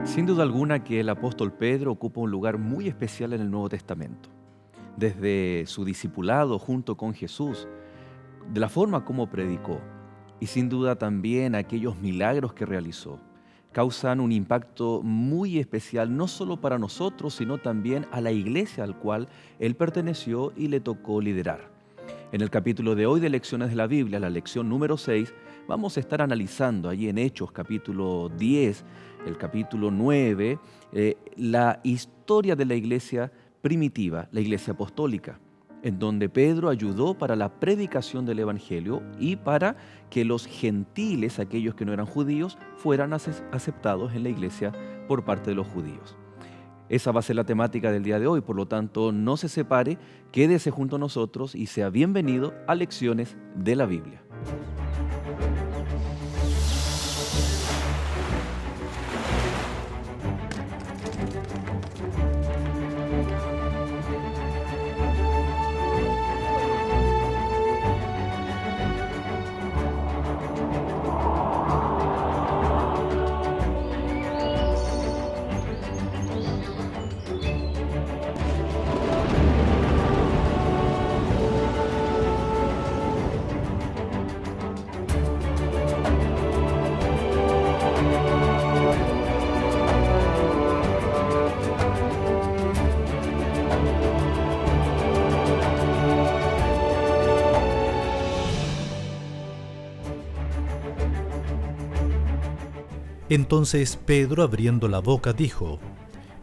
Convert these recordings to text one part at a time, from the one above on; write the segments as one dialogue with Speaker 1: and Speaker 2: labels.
Speaker 1: Sin duda alguna que el apóstol Pedro ocupa un lugar muy especial en el Nuevo Testamento. Desde su discipulado junto con Jesús, de la forma como predicó y sin duda también aquellos milagros que realizó, causan un impacto muy especial no solo para nosotros, sino también a la iglesia al cual él perteneció y le tocó liderar. En el capítulo de hoy de Lecciones de la Biblia, la lección número 6, vamos a estar analizando allí en Hechos capítulo 10, el capítulo 9, la historia de la iglesia primitiva, la iglesia apostólica, en donde Pedro ayudó para la predicación del Evangelio y para que los gentiles, aquellos que no eran judíos, fueran aceptados en la iglesia por parte de los judíos. Esa va a ser la temática del día de hoy, por lo tanto, no se separe, quédese junto a nosotros y sea bienvenido a Lecciones de la Biblia.
Speaker 2: Entonces Pedro, abriendo la boca, dijo: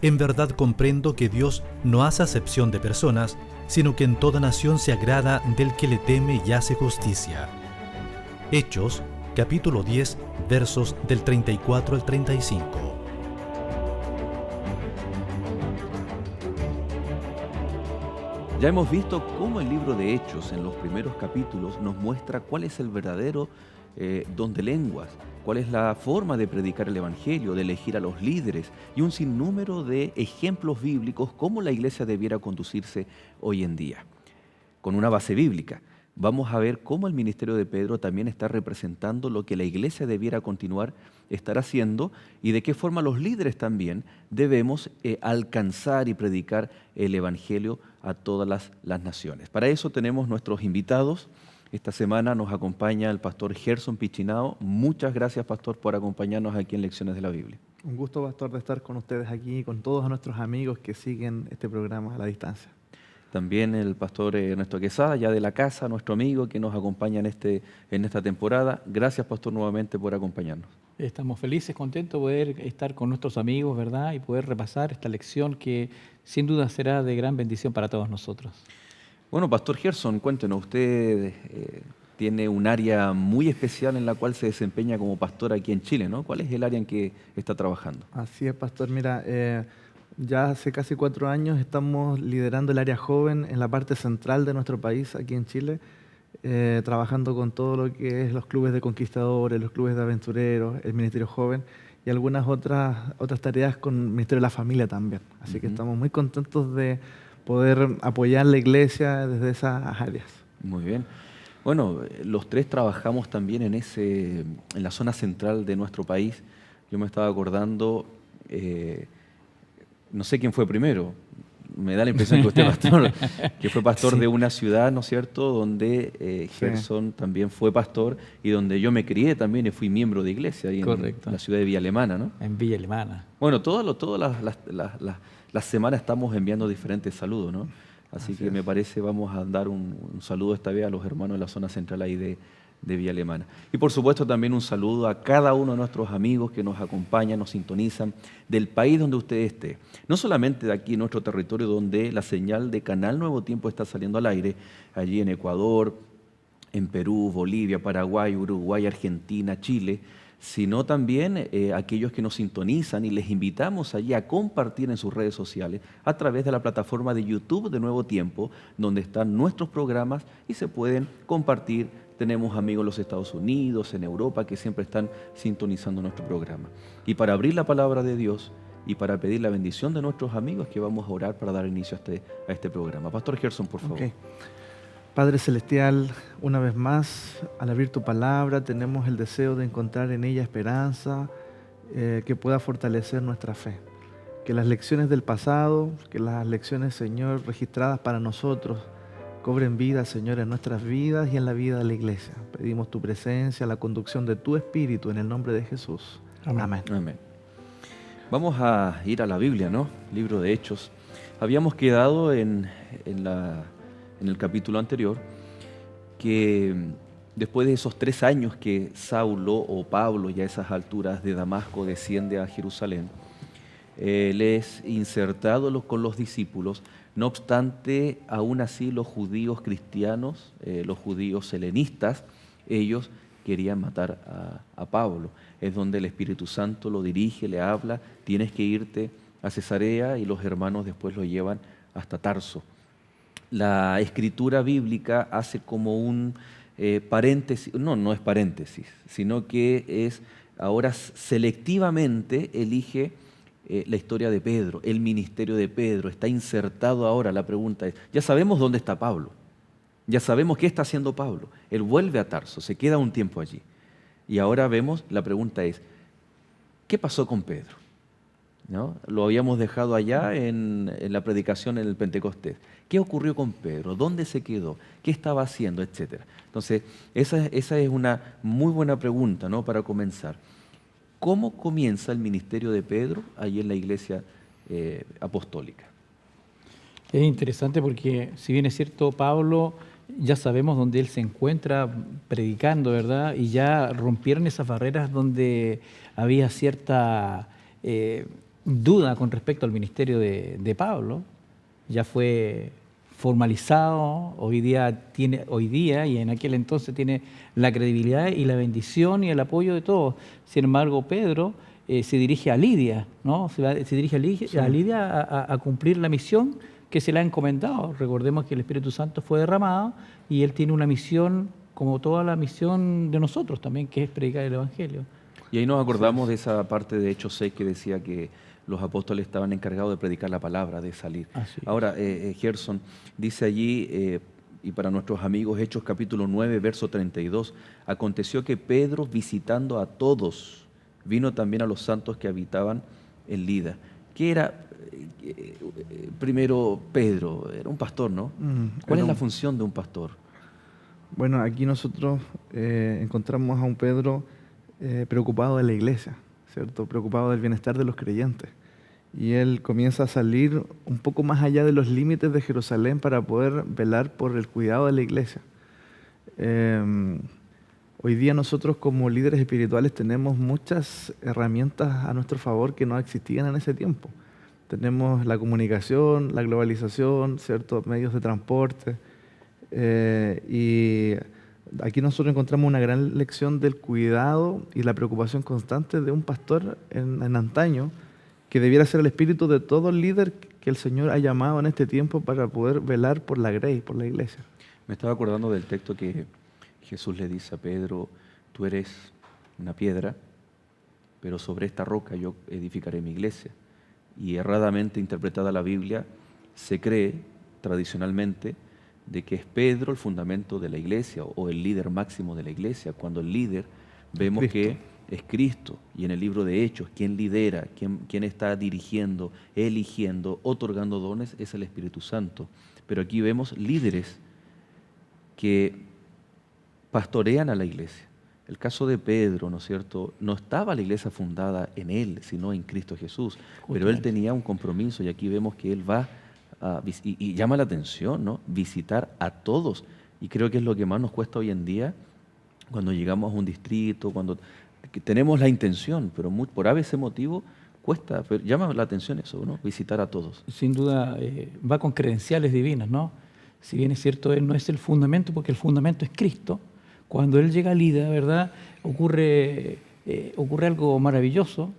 Speaker 2: En verdad comprendo que Dios no hace acepción de personas, sino que en toda nación se agrada del que le teme y hace justicia. Hechos, capítulo 10, versos del 34 al 35.
Speaker 1: Ya hemos visto cómo el libro de Hechos en los primeros capítulos nos muestra cuál es el verdadero don de lenguas, cuál es la forma de predicar el Evangelio, de elegir a los líderes y un sinnúmero de ejemplos bíblicos cómo la iglesia debiera conducirse hoy en día. Con una base bíblica, vamos a ver cómo el ministerio de Pedro también está representando lo que la iglesia debiera continuar estar haciendo y de qué forma los líderes también debemos alcanzar y predicar el Evangelio a todas las naciones. Para eso tenemos nuestros invitados. Esta semana nos acompaña el pastor Gerson Pichinao. Muchas gracias, pastor, por acompañarnos aquí en Lecciones de la Biblia.
Speaker 3: Un gusto, pastor, de estar con ustedes aquí, con todos nuestros amigos que siguen este programa a la distancia.
Speaker 1: También el pastor Ernesto Quesada, ya de la casa, nuestro amigo que nos acompaña en esta temporada. Gracias, pastor, nuevamente por acompañarnos.
Speaker 4: Estamos felices, contentos de poder estar con nuestros amigos, ¿verdad? Y poder repasar esta lección que sin duda será de gran bendición para todos nosotros.
Speaker 1: Bueno, pastor Gerson, cuéntenos, usted tiene un área muy especial en la cual se desempeña como pastor aquí en Chile, ¿no? ¿Cuál es el área en que está trabajando?
Speaker 3: Así es, pastor. Mira, ya hace casi 4 años estamos liderando el área joven en la parte central de nuestro país, aquí en Chile, trabajando con todo lo que es los clubes de conquistadores, los clubes de aventureros, el Ministerio Joven y algunas otras tareas con el Ministerio de la Familia también. Así que estamos muy contentos de poder apoyar la iglesia desde esas áreas.
Speaker 1: Muy bien. Bueno, los tres trabajamos también en la zona central de nuestro país. Yo me estaba acordando, no sé quién fue primero, me da la impresión que usted, pastor, que fue pastor
Speaker 4: Sí.
Speaker 1: de una ciudad, ¿no es cierto?, donde Gerson también fue pastor y donde yo me crié también y fui miembro de iglesia, ahí en
Speaker 4: Correcto.
Speaker 1: la ciudad de Villa Alemana, ¿no?
Speaker 4: En Villa Alemana.
Speaker 1: Bueno, todas las semanas estamos enviando diferentes saludos, ¿no? Así que me parece vamos a dar un saludo esta vez a los hermanos de la zona central ahí de Villa Alemana. Y por supuesto también un saludo a cada uno de nuestros amigos que nos acompañan, nos sintonizan, del país donde usted esté. No solamente de aquí en nuestro territorio donde la señal de Canal Nuevo Tiempo está saliendo al aire, allí en Ecuador, en Perú, Bolivia, Paraguay, Uruguay, Argentina, Chile, sino también aquellos que nos sintonizan y les invitamos allí a compartir en sus redes sociales a través de la plataforma de YouTube de Nuevo Tiempo, donde están nuestros programas y se pueden compartir. Tenemos amigos en los Estados Unidos, en Europa, que siempre están sintonizando nuestro programa. Y para abrir la palabra de Dios y para pedir la bendición de nuestros amigos, que vamos a orar para dar inicio a este programa. Pastor Gerson, por favor.
Speaker 3: Okay. Padre Celestial, una vez más, al abrir tu palabra, tenemos el deseo de encontrar en ella esperanza, que pueda fortalecer nuestra fe. Que las lecciones del pasado, que las lecciones, Señor, registradas para nosotros, cobren vida, Señor, en nuestras vidas y en la vida de la iglesia. Pedimos tu presencia, la conducción de tu Espíritu en el nombre de Jesús. Amén.
Speaker 1: Amén. Vamos a ir a la Biblia, ¿no? Libro de Hechos. Habíamos quedado en el capítulo anterior que después de esos 3 años que Saulo o Pablo, ya a esas alturas de Damasco, desciende a Jerusalén, él es insertado con los discípulos. No obstante, aún así los judíos cristianos, los judíos helenistas, ellos querían matar a Pablo. Es donde el Espíritu Santo lo dirige, le habla, tienes que irte a Cesarea, y los hermanos después lo llevan hasta Tarso. La escritura bíblica hace como un paréntesis, no es paréntesis, sino que es ahora selectivamente elige la historia de Pedro, el ministerio de Pedro, está insertado ahora. La pregunta es, ya sabemos dónde está Pablo, ya sabemos qué está haciendo Pablo. Él vuelve a Tarso, se queda un tiempo allí. Y ahora vemos, la pregunta es, ¿qué pasó con Pedro? ¿No? Lo habíamos dejado allá en la predicación en el Pentecostés. ¿Qué ocurrió con Pedro? ¿Dónde se quedó? ¿Qué estaba haciendo? Etcétera. Entonces, esa es una muy buena pregunta, ¿no?, para comenzar. ¿Cómo comienza el ministerio de Pedro ahí en la iglesia apostólica?
Speaker 4: Es interesante porque, si bien es cierto, Pablo, ya sabemos dónde él se encuentra predicando, ¿verdad? Y ya rompieron esas barreras donde había cierta duda con respecto al ministerio de Pablo. Ya fue formalizado, hoy día y en aquel entonces tiene la credibilidad y la bendición y el apoyo de todos. Sin embargo, Pedro se dirige a Lidia, ¿no? Se dirige a Lidia a cumplir la misión que se le ha encomendado. Recordemos que el Espíritu Santo fue derramado y él tiene una misión, como toda la misión de nosotros también, que es predicar el Evangelio.
Speaker 1: Y ahí nos acordamos de esa parte de Hechos 6 que decía que los apóstoles estaban encargados de predicar la palabra, de salir. Ahora, Gerson dice allí, y para nuestros amigos, Hechos capítulo 9, verso 32, aconteció que Pedro, visitando a todos, vino también a los santos que habitaban en Lida. ¿Qué era primero Pedro? Era un pastor, ¿no? ¿Cuál es la función de un pastor?
Speaker 3: Bueno, aquí nosotros encontramos a un Pedro preocupado de la iglesia, ¿cierto? Preocupado del bienestar de los creyentes. Y él comienza a salir un poco más allá de los límites de Jerusalén para poder velar por el cuidado de la iglesia. Hoy día nosotros como líderes espirituales tenemos muchas herramientas a nuestro favor que no existían en ese tiempo. Tenemos la comunicación, la globalización, ¿cierto?, medios de transporte. Y aquí nosotros encontramos una gran lección del cuidado y la preocupación constante de un pastor en antaño, que debiera ser el espíritu de todo líder que el Señor ha llamado en este tiempo para poder velar por la grey, por la iglesia.
Speaker 1: Me estaba acordando del texto que Jesús le dice a Pedro, tú eres una piedra, pero sobre esta roca yo edificaré mi iglesia. Y erradamente interpretada la Biblia, se cree tradicionalmente de que es Pedro el fundamento de la iglesia o el líder máximo de la iglesia, cuando el líder vemos que es Cristo. Y en el libro de Hechos, quien lidera, quien está dirigiendo, eligiendo, otorgando dones, es el Espíritu Santo. Pero aquí vemos líderes que pastorean a la iglesia. El caso de Pedro, ¿no es cierto? No estaba la iglesia fundada en él, sino en Cristo Jesús. Pero él tenía un compromiso, y aquí vemos que él va y llama la atención, ¿no?, visitar a todos. Y creo que es lo que más nos cuesta hoy en día cuando llegamos a un distrito, cuando tenemos la intención, pero por a veces motivo cuesta, pero llama la atención eso, ¿no?, visitar a todos.
Speaker 4: Sin duda va con credenciales divinas, ¿no? Si bien es cierto, él no es el fundamento, porque el fundamento es Cristo. Cuando él llega a Lida, ¿verdad?, ocurre algo maravilloso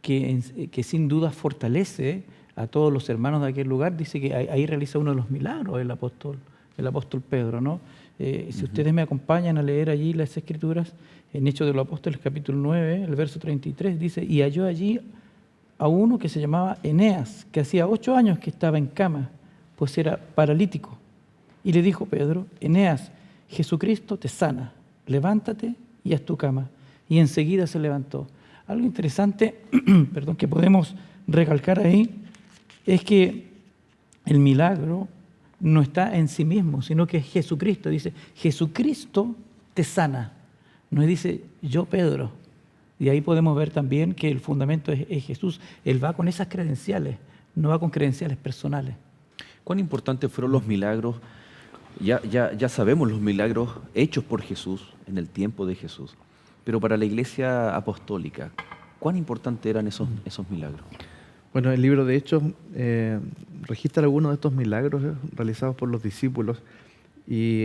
Speaker 4: que sin duda fortalece a todos los hermanos de aquel lugar. Dice que ahí realiza uno de los milagros el apóstol Pedro, ¿no? Si ustedes me acompañan a leer allí las Escrituras, en Hechos de los Apóstoles capítulo 9, el verso 33, dice, y halló allí a uno que se llamaba Eneas, que hacía 8 años que estaba en cama, pues era paralítico. Y le dijo Pedro, Eneas, Jesucristo te sana, levántate y haz tu cama. Y enseguida se levantó. Algo interesante, perdón, que podemos recalcar ahí es que el milagro no está en sí mismo, sino que es Jesucristo. Dice, Jesucristo te sana. No dice, yo Pedro. Y ahí podemos ver también que el fundamento es Jesús. Él va con esas credenciales, no va con credenciales personales.
Speaker 1: ¿Cuán importantes fueron los milagros? Ya sabemos los milagros hechos por Jesús en el tiempo de Jesús, pero para la Iglesia apostólica, ¿cuán importantes eran esos milagros?
Speaker 3: Bueno, el libro de Hechos registra algunos de estos milagros realizados por los discípulos, y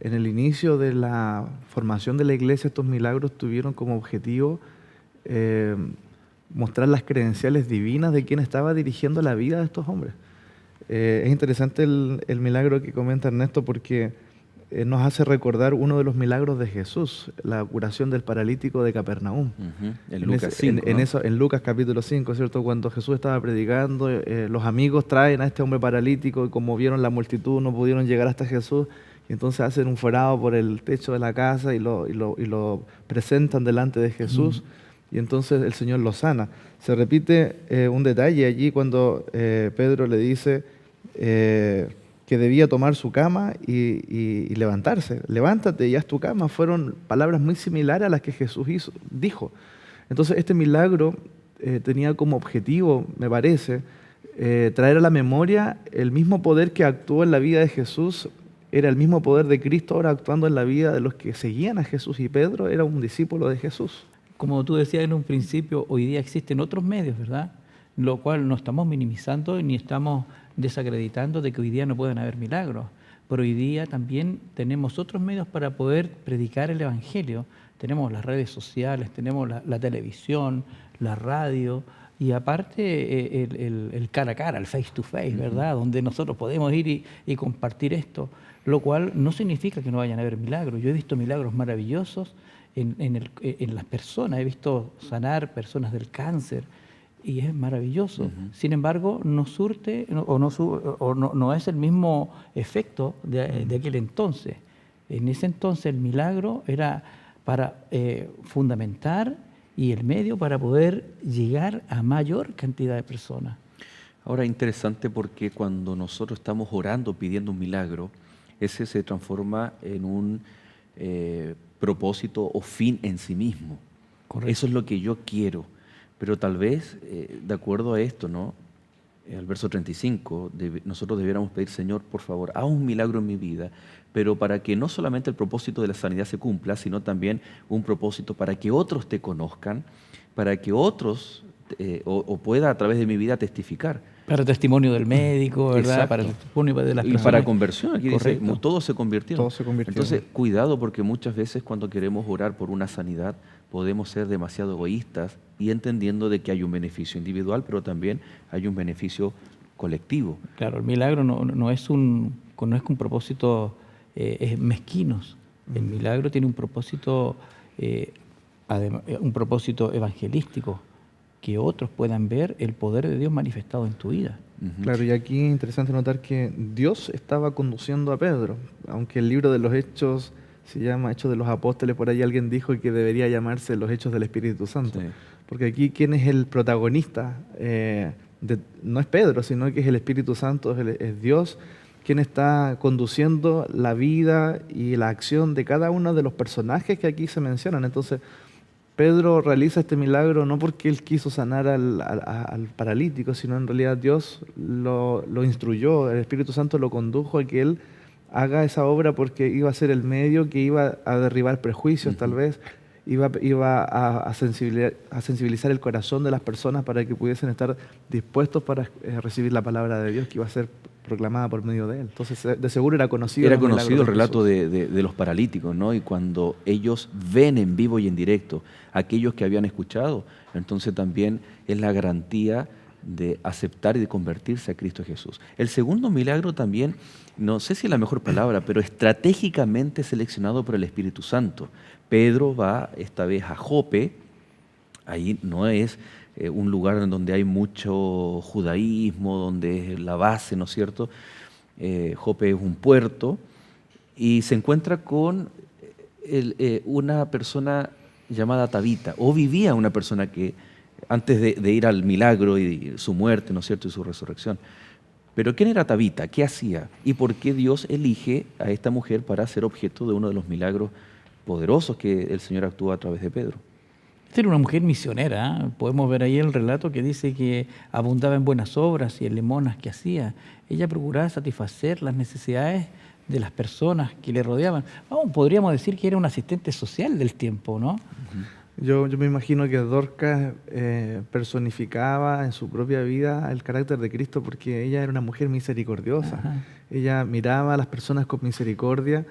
Speaker 3: en el inicio de la formación de la iglesia estos milagros tuvieron como objetivo mostrar las credenciales divinas de quien estaba dirigiendo la vida de estos hombres. Es interesante el milagro que comenta Ernesto porque nos hace recordar uno de los milagros de Jesús, la curación del paralítico de Capernaum.
Speaker 1: En Lucas 5, ¿no?
Speaker 3: En Lucas capítulo 5, ¿cierto? Cuando Jesús estaba predicando, los amigos traen a este hombre paralítico y como vieron la multitud no pudieron llegar hasta Jesús, y entonces hacen un forado por el techo de la casa y lo presentan delante de Jesús, y entonces el Señor lo sana. Se repite un detalle allí cuando Pedro le dice que debía tomar su cama y levantarse. Levántate y haz tu cama. Fueron palabras muy similares a las que Jesús dijo. Entonces este milagro tenía como objetivo, me parece, traer a la memoria el mismo poder que actuó en la vida de Jesús. Era el mismo poder de Cristo ahora actuando en la vida de los que seguían a Jesús, y Pedro era un discípulo de Jesús.
Speaker 4: Como tú decías en un principio, hoy día existen otros medios, ¿verdad? Lo cual no estamos minimizando ni estamos desacreditando de que hoy día no pueden haber milagros. Pero hoy día también tenemos otros medios para poder predicar el Evangelio. Tenemos las redes sociales, tenemos la televisión, la radio, y aparte el cara a cara, el face to face, ¿verdad? Donde nosotros podemos ir y compartir esto, lo cual no significa que no vayan a haber milagros. Yo he visto milagros maravillosos en las personas, he visto sanar personas del cáncer, y es maravilloso. Sin embargo, no surte no es el mismo efecto de aquel entonces. En ese entonces el milagro era para fundamentar y el medio para poder llegar a mayor cantidad de personas.
Speaker 1: Ahora, interesante porque cuando nosotros estamos orando pidiendo un milagro, ese se transforma en un propósito o fin en sí mismo.
Speaker 4: Correcto.
Speaker 1: Eso es lo que yo quiero. Pero tal vez, de acuerdo a esto, ¿no? Al verso 35, nosotros debiéramos pedir, Señor, por favor, haz un milagro en mi vida, pero para que no solamente el propósito de la sanidad se cumpla, sino también un propósito para que otros te conozcan, para que otros o pueda a través de mi vida testificar.
Speaker 4: Para testimonio del médico, ¿verdad?
Speaker 1: Exacto.
Speaker 4: Para testimonio de las
Speaker 1: Y
Speaker 4: personas.
Speaker 1: para conversión, aquí dice,
Speaker 4: Correcto.
Speaker 1: todos se convirtieron.
Speaker 3: Todos se convirtieron.
Speaker 1: Entonces, cuidado, porque muchas veces cuando queremos orar por una sanidad, podemos ser demasiado egoístas y entendiendo de que hay un beneficio individual, pero también hay un beneficio colectivo.
Speaker 4: Claro, el milagro no es un propósito mezquinos. El milagro tiene un propósito evangelístico, que otros puedan ver el poder de Dios manifestado en tu vida.
Speaker 3: Claro, y aquí es interesante notar que Dios estaba conduciendo a Pedro, aunque el libro de los Hechos se llama Hechos de los Apóstoles, por ahí alguien dijo que debería llamarse los Hechos del Espíritu Santo.
Speaker 1: Sí.
Speaker 3: Porque aquí, ¿quién es el protagonista? No es Pedro, sino que es el Espíritu Santo, es Dios quien está conduciendo la vida y la acción de cada uno de los personajes que aquí se mencionan. Entonces, Pedro realiza este milagro no porque él quiso sanar al paralítico, sino en realidad Dios lo instruyó, el Espíritu Santo lo condujo a que él haga esa obra porque iba a ser el medio que iba a derribar prejuicios, tal vez, iba a sensibilizar el corazón de las personas para que pudiesen estar dispuestos para recibir la palabra de Dios que iba a ser proclamada por medio de él. Entonces, de seguro era conocido.
Speaker 1: Era conocido el relato de los paralíticos, ¿no? Y cuando ellos ven en vivo y en directo a aquellos que habían escuchado, entonces también es la garantía de aceptar y de convertirse a Cristo Jesús. El segundo milagro también, no sé si es la mejor palabra, pero estratégicamente seleccionado por el Espíritu Santo. Pedro va esta vez a Jope, ahí no es un lugar en donde hay mucho judaísmo, donde es la base, ¿no es cierto? Jope es un puerto y se encuentra con una persona llamada Tabita, o vivía una persona que antes de ir al milagro y su muerte, ¿no es cierto?, y su resurrección. Pero ¿quién era Tabita? ¿Qué hacía? ¿Y por qué Dios elige a esta mujer para ser objeto de uno de los milagros poderosos que el Señor actúa a través de Pedro?
Speaker 4: Esta era una mujer misionera, ¿eh? Podemos ver ahí el relato que dice que abundaba en buenas obras y en limonas que hacía. Ella procuraba satisfacer las necesidades de las personas que le rodeaban. Podríamos decir que era un asistente social del tiempo, ¿no?
Speaker 3: Yo me imagino que Dorcas personificaba en su propia vida el carácter de Cristo porque ella era una mujer misericordiosa.
Speaker 4: Ajá.
Speaker 3: Ella miraba a las personas con misericordia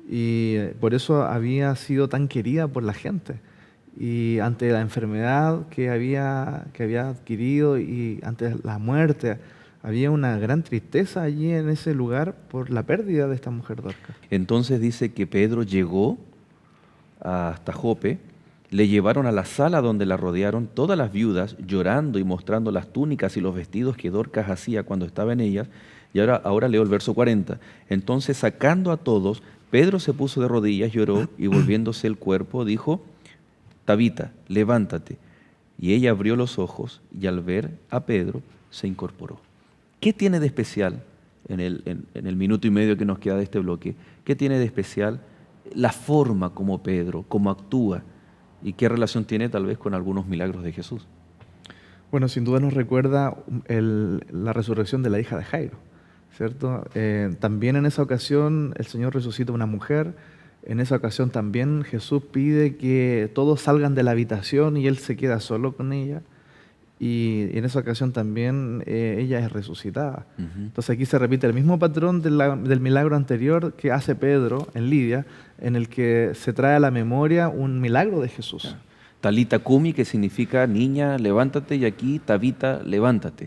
Speaker 3: y por eso había sido tan querida por la gente. Y ante la enfermedad que había adquirido y ante la muerte, había una gran tristeza allí en ese lugar por la pérdida de esta mujer Dorcas.
Speaker 1: Entonces dice que Pedro llegó hasta Jope, le llevaron a la sala donde la rodearon todas las viudas, llorando y mostrando las túnicas y los vestidos que Dorcas hacía cuando estaba en ellas. Y ahora leo el verso 40. Entonces, sacando a todos, Pedro se puso de rodillas, lloró y volviéndose el cuerpo, dijo: Tabita, levántate. Y ella abrió los ojos y al ver a Pedro se incorporó. ¿Qué tiene de especial en el minuto y medio que nos queda de este bloque? ¿Qué tiene de especial la forma como Pedro, cómo actúa y qué relación tiene tal vez con algunos milagros de Jesús?
Speaker 3: Bueno, sin duda nos recuerda la resurrección de la hija de Jairo, ¿cierto? También en esa ocasión el Señor resucita a una mujer. En esa ocasión también Jesús pide que todos salgan de la habitación y Él se queda solo con ella. Y en esa ocasión también ella es resucitada. Entonces aquí se repite el mismo patrón del milagro anterior que hace Pedro en Lidia, en el que se trae a la memoria un milagro de Jesús.
Speaker 1: Talita Kumi, que significa niña, levántate, y aquí Tabita, levántate.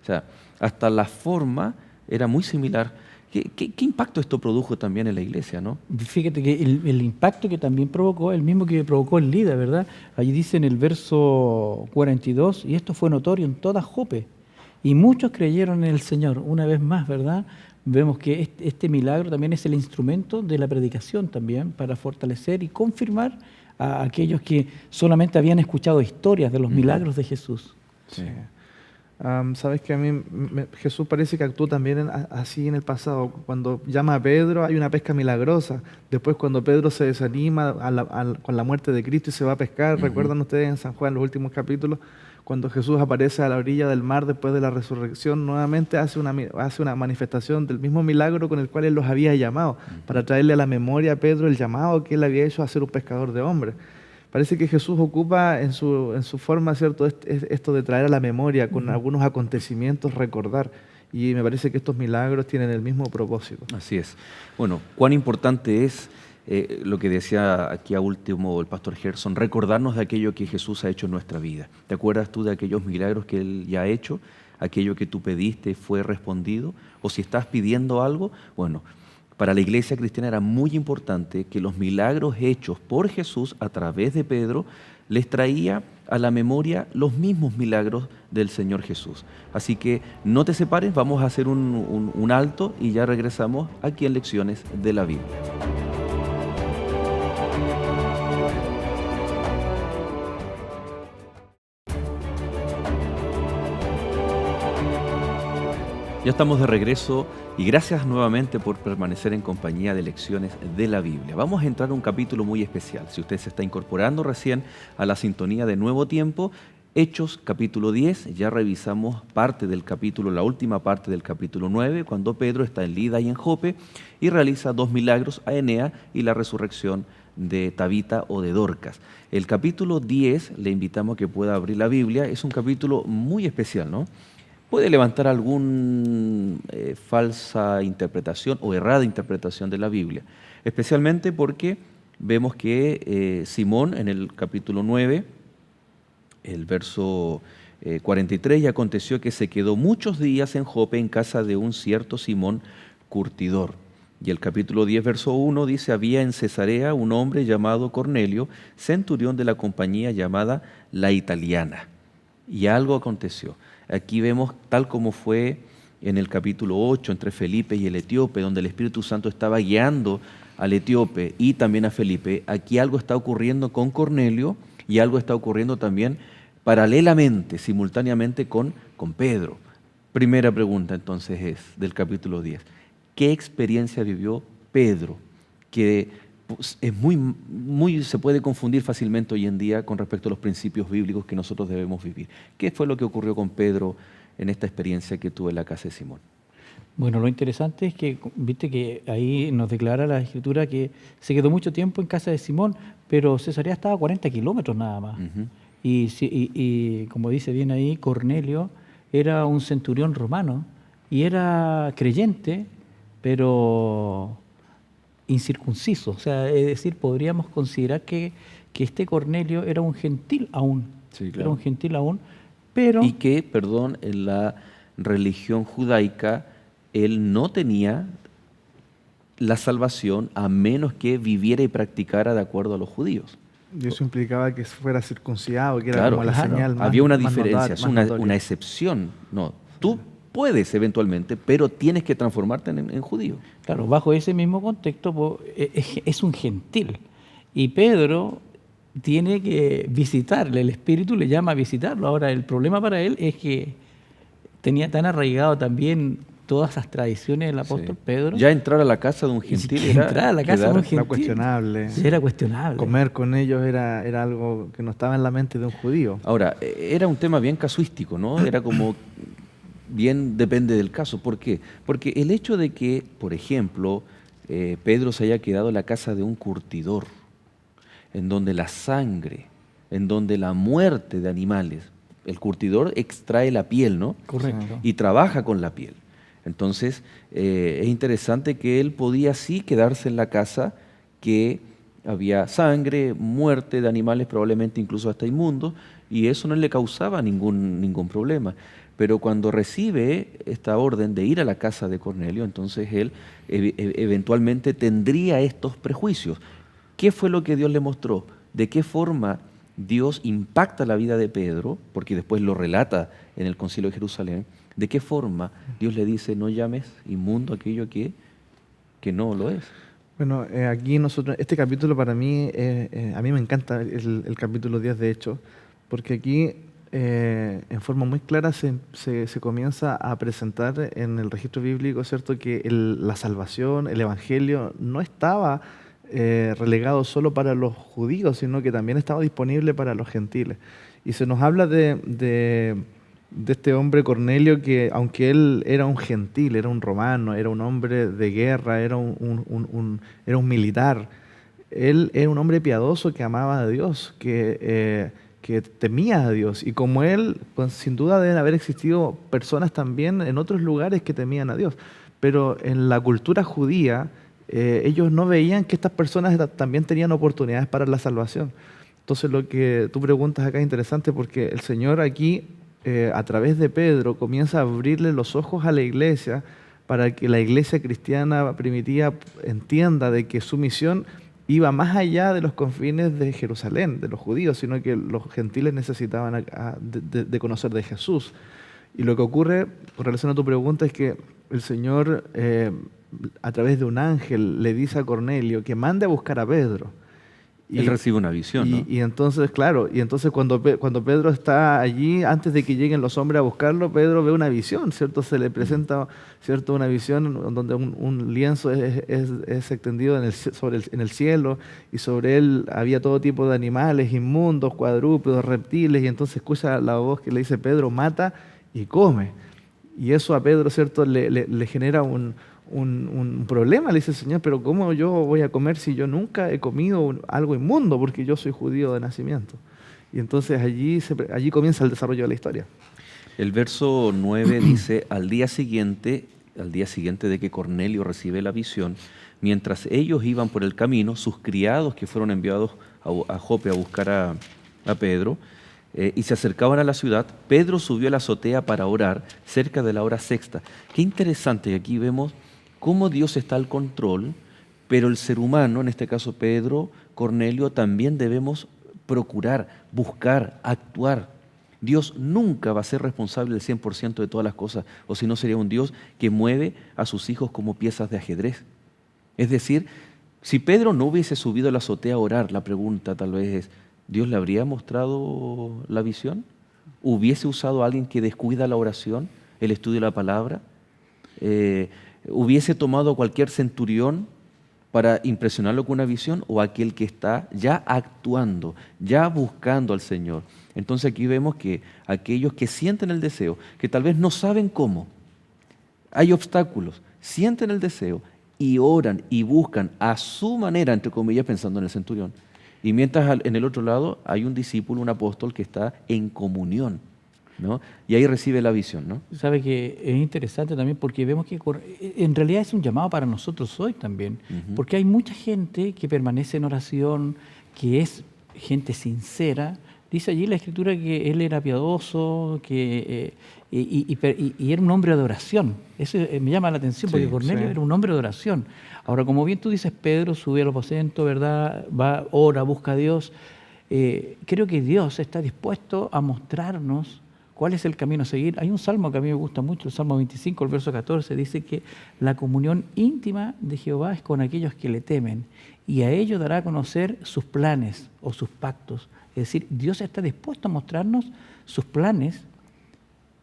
Speaker 1: O sea, hasta la forma era muy similar. ¿Qué impacto esto produjo también en la iglesia, no?
Speaker 4: Fíjate que el impacto que también provocó, el mismo que provocó en Lida, ¿verdad? Allí dice en el verso 42, y esto fue notorio en toda Jope, y muchos creyeron en el Señor. Una vez más, ¿verdad? Vemos que este milagro también es el instrumento de la predicación también, para fortalecer y confirmar a aquellos que solamente habían escuchado historias de los milagros de Jesús.
Speaker 3: Sí. Sabes que a mí Jesús parece que actuó también así en el pasado. Cuando llama a Pedro hay una pesca milagrosa. Después cuando Pedro se desanima con la muerte de Cristo y se va a pescar, ¿recuerdan ustedes en San Juan, los últimos capítulos? Cuando Jesús aparece a la orilla del mar después de la resurrección, nuevamente hace una manifestación del mismo milagro con el cual Él los había llamado, para traerle a la memoria a Pedro el llamado que Él había hecho a ser un pescador de hombres. Parece que Jesús ocupa en su forma, ¿cierto?, esto de traer a la memoria con algunos acontecimientos, recordar. Y me parece que estos milagros tienen el mismo propósito.
Speaker 1: Así es. Bueno, cuán importante es lo que decía aquí a último el pastor Gerson, recordarnos de aquello que Jesús ha hecho en nuestra vida. ¿Te acuerdas tú de aquellos milagros que Él ya ha hecho? Aquello que tú pediste fue respondido. O si estás pidiendo algo, bueno, para la iglesia cristiana era muy importante que los milagros hechos por Jesús a través de Pedro les traía a la memoria los mismos milagros del Señor Jesús. Así que no te separes, vamos a hacer un alto y ya regresamos aquí en Lecciones de la Biblia. Ya estamos de regreso y gracias nuevamente por permanecer en compañía de Lecciones de la Biblia. Vamos a entrar a un capítulo muy especial. Si usted se está incorporando recién a la sintonía de Nuevo Tiempo, Hechos capítulo 10, ya revisamos parte del capítulo, la última parte del capítulo 9, cuando Pedro está en Lida y en Jope y realiza 2 milagros a Enea y la resurrección de Tabita o de Dorcas. El capítulo 10, le invitamos a que pueda abrir la Biblia, es un capítulo muy especial, ¿no? Puede levantar alguna falsa interpretación o errada interpretación de la Biblia, especialmente porque vemos que Simón en el capítulo 9, el verso 43, y aconteció que se quedó muchos días en Jope en casa de un cierto Simón curtidor. Y el capítulo 10, verso 1 dice, había en Cesarea un hombre llamado Cornelio, centurión de la compañía llamada La Italiana. Y algo aconteció. Aquí vemos tal como fue en el capítulo 8 entre Felipe y el etíope, donde el Espíritu Santo estaba guiando al etíope y también a Felipe, aquí algo está ocurriendo con Cornelio y algo está ocurriendo también paralelamente, simultáneamente con Pedro. Primera pregunta entonces es del capítulo 10. ¿Qué experiencia vivió Pedro? Que es se puede confundir fácilmente hoy en día con respecto a los principios bíblicos que nosotros debemos vivir. ¿Qué fue lo que ocurrió con Pedro en esta experiencia que tuvo en la casa de Simón?
Speaker 4: Bueno, lo interesante es que, viste que ahí nos declara la Escritura que se quedó mucho tiempo en casa de Simón, pero Cesarea estaba a 40 kilómetros nada más.
Speaker 1: Ujú.
Speaker 4: Y como dice bien ahí, Cornelio era un centurión romano y era creyente, pero incircunciso. O sea, es decir, podríamos considerar que este Cornelio era un gentil aún.
Speaker 1: Sí, claro.
Speaker 4: Era un gentil aún, pero...
Speaker 1: Y que, perdón, en la religión judaica él no tenía la salvación a menos que viviera y practicara de acuerdo a los judíos.
Speaker 3: Y eso implicaba que fuera circuncidado, que era
Speaker 1: Claro,
Speaker 3: como la
Speaker 4: claro.
Speaker 3: señal más
Speaker 1: había una
Speaker 3: más
Speaker 1: diferencia, es una
Speaker 3: notoria.
Speaker 1: excepción. No, tú puedes eventualmente, pero tienes que transformarte en judío.
Speaker 4: Claro, bajo ese mismo contexto es un gentil. Y Pedro tiene que visitarle, el Espíritu le llama a visitarlo. Ahora, el problema para él es que tenía tan arraigado también todas esas tradiciones del apóstol
Speaker 1: Sí.
Speaker 4: Pedro.
Speaker 1: Ya entrar a la casa de un gentil era
Speaker 4: Entrar a la casa de un
Speaker 1: quedar-
Speaker 4: gentil
Speaker 3: Era cuestionable.
Speaker 4: era cuestionable.
Speaker 3: Comer con ellos era algo que no estaba en la mente de un judío.
Speaker 1: Ahora, era un tema bien casuístico, ¿no? Era como bien depende del caso. ¿Por qué? Porque el hecho de que, por ejemplo, Pedro se haya quedado en la casa de un curtidor, en donde la sangre, en donde la muerte de animales, el curtidor extrae la piel, ¿no?
Speaker 4: Correcto.
Speaker 1: Y trabaja con la piel. Entonces, es interesante que él podía sí quedarse en la casa que había sangre, muerte de animales, probablemente incluso hasta inmundos, y eso no le causaba ningún problema. Pero cuando recibe esta orden de ir a la casa de Cornelio, entonces él eventualmente tendría estos prejuicios. ¿Qué fue lo que Dios le mostró? ¿De qué forma Dios impacta la vida de Pedro? Porque después lo relata en el Concilio de Jerusalén. ¿De qué forma Dios le dice, no llames inmundo aquello que no lo es?
Speaker 3: Bueno, aquí nosotros, este capítulo para mí, a mí me encanta el capítulo 10 de hecho, porque aquí en forma muy clara se comienza a presentar en el registro bíblico, ¿cierto?, que la salvación, el evangelio, no estaba relegado solo para los judíos, sino que también estaba disponible para los gentiles. Y se nos habla de este hombre Cornelio que, aunque él era un gentil, era un romano, era un hombre de guerra, era un militar, él era un hombre piadoso que amaba a Dios, que temía a Dios. Y como él, pues, sin duda deben haber existido personas también en otros lugares que temían a Dios. Pero en la cultura judía, ellos no veían que estas personas también tenían oportunidades para la salvación. Entonces lo que tú preguntas acá es interesante porque el Señor aquí, a través de Pedro, comienza a abrirle los ojos a la iglesia para que la iglesia cristiana primitiva entienda de que su misión iba más allá de los confines de Jerusalén, de los judíos, sino que los gentiles necesitaban de conocer de Jesús. Y lo que ocurre, con relación a tu pregunta, es que el Señor, a través de un ángel, le dice a Cornelio que mande a buscar a Pedro.
Speaker 1: Él recibe una visión, ¿no?
Speaker 3: Y entonces, claro, cuando Pedro está allí, antes de que lleguen los hombres a buscarlo, Pedro ve una visión, ¿cierto? Se le presenta, ¿cierto?, una visión donde un lienzo es extendido en el cielo y sobre él había todo tipo de animales, inmundos, cuadrúpedos, reptiles, y entonces escucha la voz que le dice, Pedro, mata y come. Y eso a Pedro, ¿cierto?, le genera un problema. Le dice el Señor, pero ¿cómo yo voy a comer si yo nunca he comido algo inmundo? Porque yo soy judío de nacimiento. Y entonces allí comienza el desarrollo de la historia.
Speaker 1: El verso 9 dice, al día siguiente de que Cornelio recibe la visión, mientras ellos iban por el camino, sus criados que fueron enviados a Jope a buscar a Pedro, y se acercaban a la ciudad, Pedro subió a la azotea para orar cerca de la hora sexta. Qué interesante, aquí vemos cómo Dios está al control, pero el ser humano, en este caso Pedro, Cornelio, también debemos procurar, buscar, actuar. Dios nunca va a ser responsable del 100% de todas las cosas, o si no sería un Dios que mueve a sus hijos como piezas de ajedrez. Es decir, Si Pedro no hubiese subido a la azotea a orar, la pregunta tal vez es, ¿Dios le habría mostrado la visión? ¿Hubiese usado a alguien que descuida la oración, el estudio de la palabra? ¿Hubiese tomado a cualquier centurión para impresionarlo con una visión, o aquel que está ya actuando, ya buscando al Señor? Entonces aquí vemos que aquellos que sienten el deseo, que tal vez no saben cómo, hay obstáculos, sienten el deseo y oran y buscan a su manera, entre comillas, pensando en el centurión. Y mientras en el otro lado hay un discípulo, un apóstol que está en comunión, ¿no? Y ahí recibe la visión, ¿no?
Speaker 4: Sabe que es interesante también porque vemos que en realidad es un llamado para nosotros hoy también, porque hay mucha gente que permanece en oración, que es gente sincera. Dice allí la Escritura que él era piadoso, que y era un hombre de oración. Eso me llama la atención, porque
Speaker 3: Sí,
Speaker 4: Cornelio
Speaker 3: sí.
Speaker 4: era un hombre de oración. Ahora, como bien tú dices, Pedro sube al aposento, ¿verdad? Va, ora, busca a Dios. Creo que Dios está dispuesto a mostrarnos cuál es el camino a seguir. Hay un salmo que a mí me gusta mucho, el Salmo 25, el verso 14, dice que la comunión íntima de Jehová es con aquellos que le temen, y a ellos dará a conocer sus planes o sus pactos. Es decir, Dios está dispuesto a mostrarnos sus planes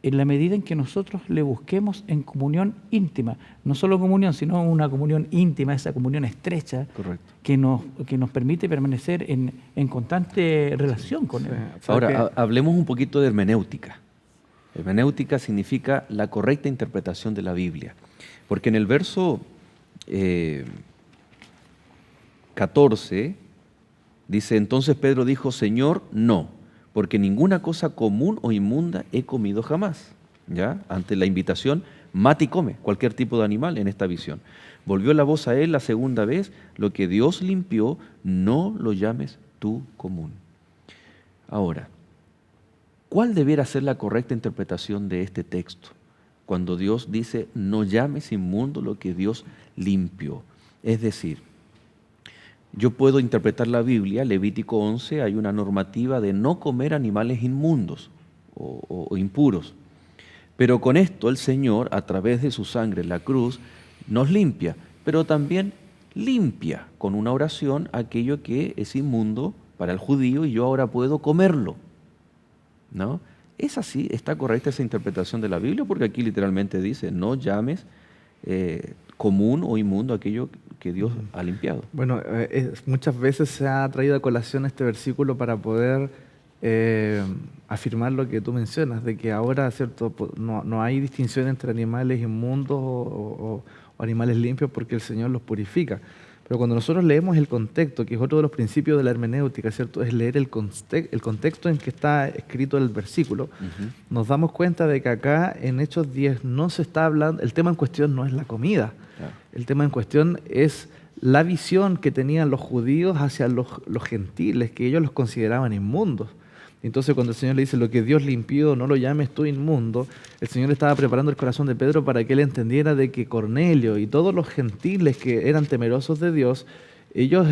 Speaker 4: en la medida en que nosotros le busquemos en comunión íntima. No solo comunión, sino una comunión íntima, esa comunión estrecha.
Speaker 1: Correcto.
Speaker 4: Que nos permite permanecer en constante relación con Él.
Speaker 3: Sí.
Speaker 1: Ahora, hablemos un poquito de hermenéutica. Hermenéutica significa la correcta interpretación de la Biblia. Porque en el verso 14 dice, entonces Pedro dijo, Señor, no, porque ninguna cosa común o inmunda he comido jamás. ¿Ya? Ante la invitación, mata y come cualquier tipo de animal en esta visión. Volvió la voz a él la segunda vez, lo que Dios limpió, no lo llames tú común. Ahora, ¿cuál debiera ser la correcta interpretación de este texto? Cuando Dios dice, no llames inmundo lo que Dios limpió. Es decir, yo puedo interpretar la Biblia, Levítico 11, hay una normativa de no comer animales inmundos o impuros. Pero con esto el Señor, a través de su sangre en la cruz, nos limpia, pero también limpia con una oración aquello que es inmundo para el judío y yo ahora puedo comerlo, ¿no? ¿Es así? ¿Está correcta esa interpretación de la Biblia? Porque aquí literalmente dice, no llames común o inmundo aquello que Dios ha limpiado.
Speaker 3: Bueno, muchas veces se ha traído a colación este versículo para poder afirmar lo que tú mencionas, de que ahora, ¿cierto?, no hay distinción entre animales inmundos o animales limpios porque el Señor los purifica. Pero cuando nosotros leemos el contexto, que es otro de los principios de la hermenéutica, ¿cierto?, es leer el contexto en que está escrito el versículo, nos damos cuenta de que acá en Hechos 10 no se está hablando, el tema en cuestión no es la comida, el tema en cuestión es la visión que tenían los judíos hacia los gentiles, que ellos los consideraban inmundos. Entonces cuando el Señor le dice, lo que Dios limpió, no lo llames tú inmundo, el Señor estaba preparando el corazón de Pedro para que él entendiera de que Cornelio y todos los gentiles que eran temerosos de Dios, ellos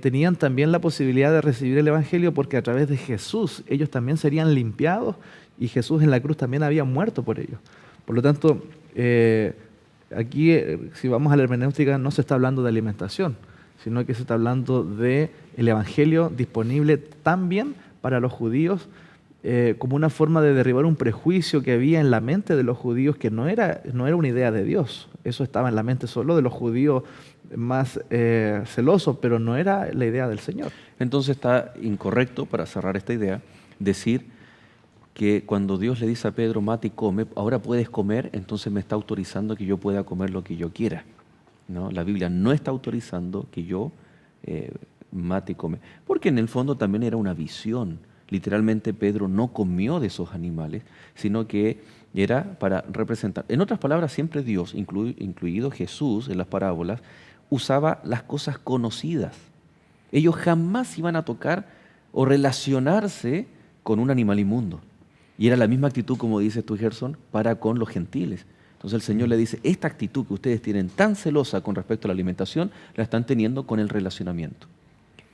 Speaker 3: tenían también la posibilidad de recibir el Evangelio porque a través de Jesús ellos también serían limpiados y Jesús en la cruz también había muerto por ellos. Por lo tanto, aquí, si vamos a la hermenéutica, no se está hablando de alimentación, sino que se está hablando del Evangelio disponible también para los judíos, como una forma de derribar un prejuicio que había en la mente de los judíos, que no era una idea de Dios. Eso estaba en la mente solo de los judíos más celosos, pero no era la idea del Señor.
Speaker 1: Entonces está incorrecto, para cerrar esta idea, decir que cuando Dios le dice a Pedro, mata y come, ahora puedes comer, entonces me está autorizando que yo pueda comer lo que yo quiera, ¿no? La Biblia no está autorizando que yo mate y come, porque en el fondo también era una visión. Literalmente Pedro no comió de esos animales, sino que era para representar. En otras palabras, siempre Dios, incluido Jesús en las parábolas, usaba las cosas conocidas. Ellos jamás iban a tocar o relacionarse con un animal inmundo. Y era la misma actitud, como dices tú, Gerson, para con los gentiles. Entonces el Señor le dice, esta actitud que ustedes tienen tan celosa con respecto a la alimentación, la están teniendo con el relacionamiento.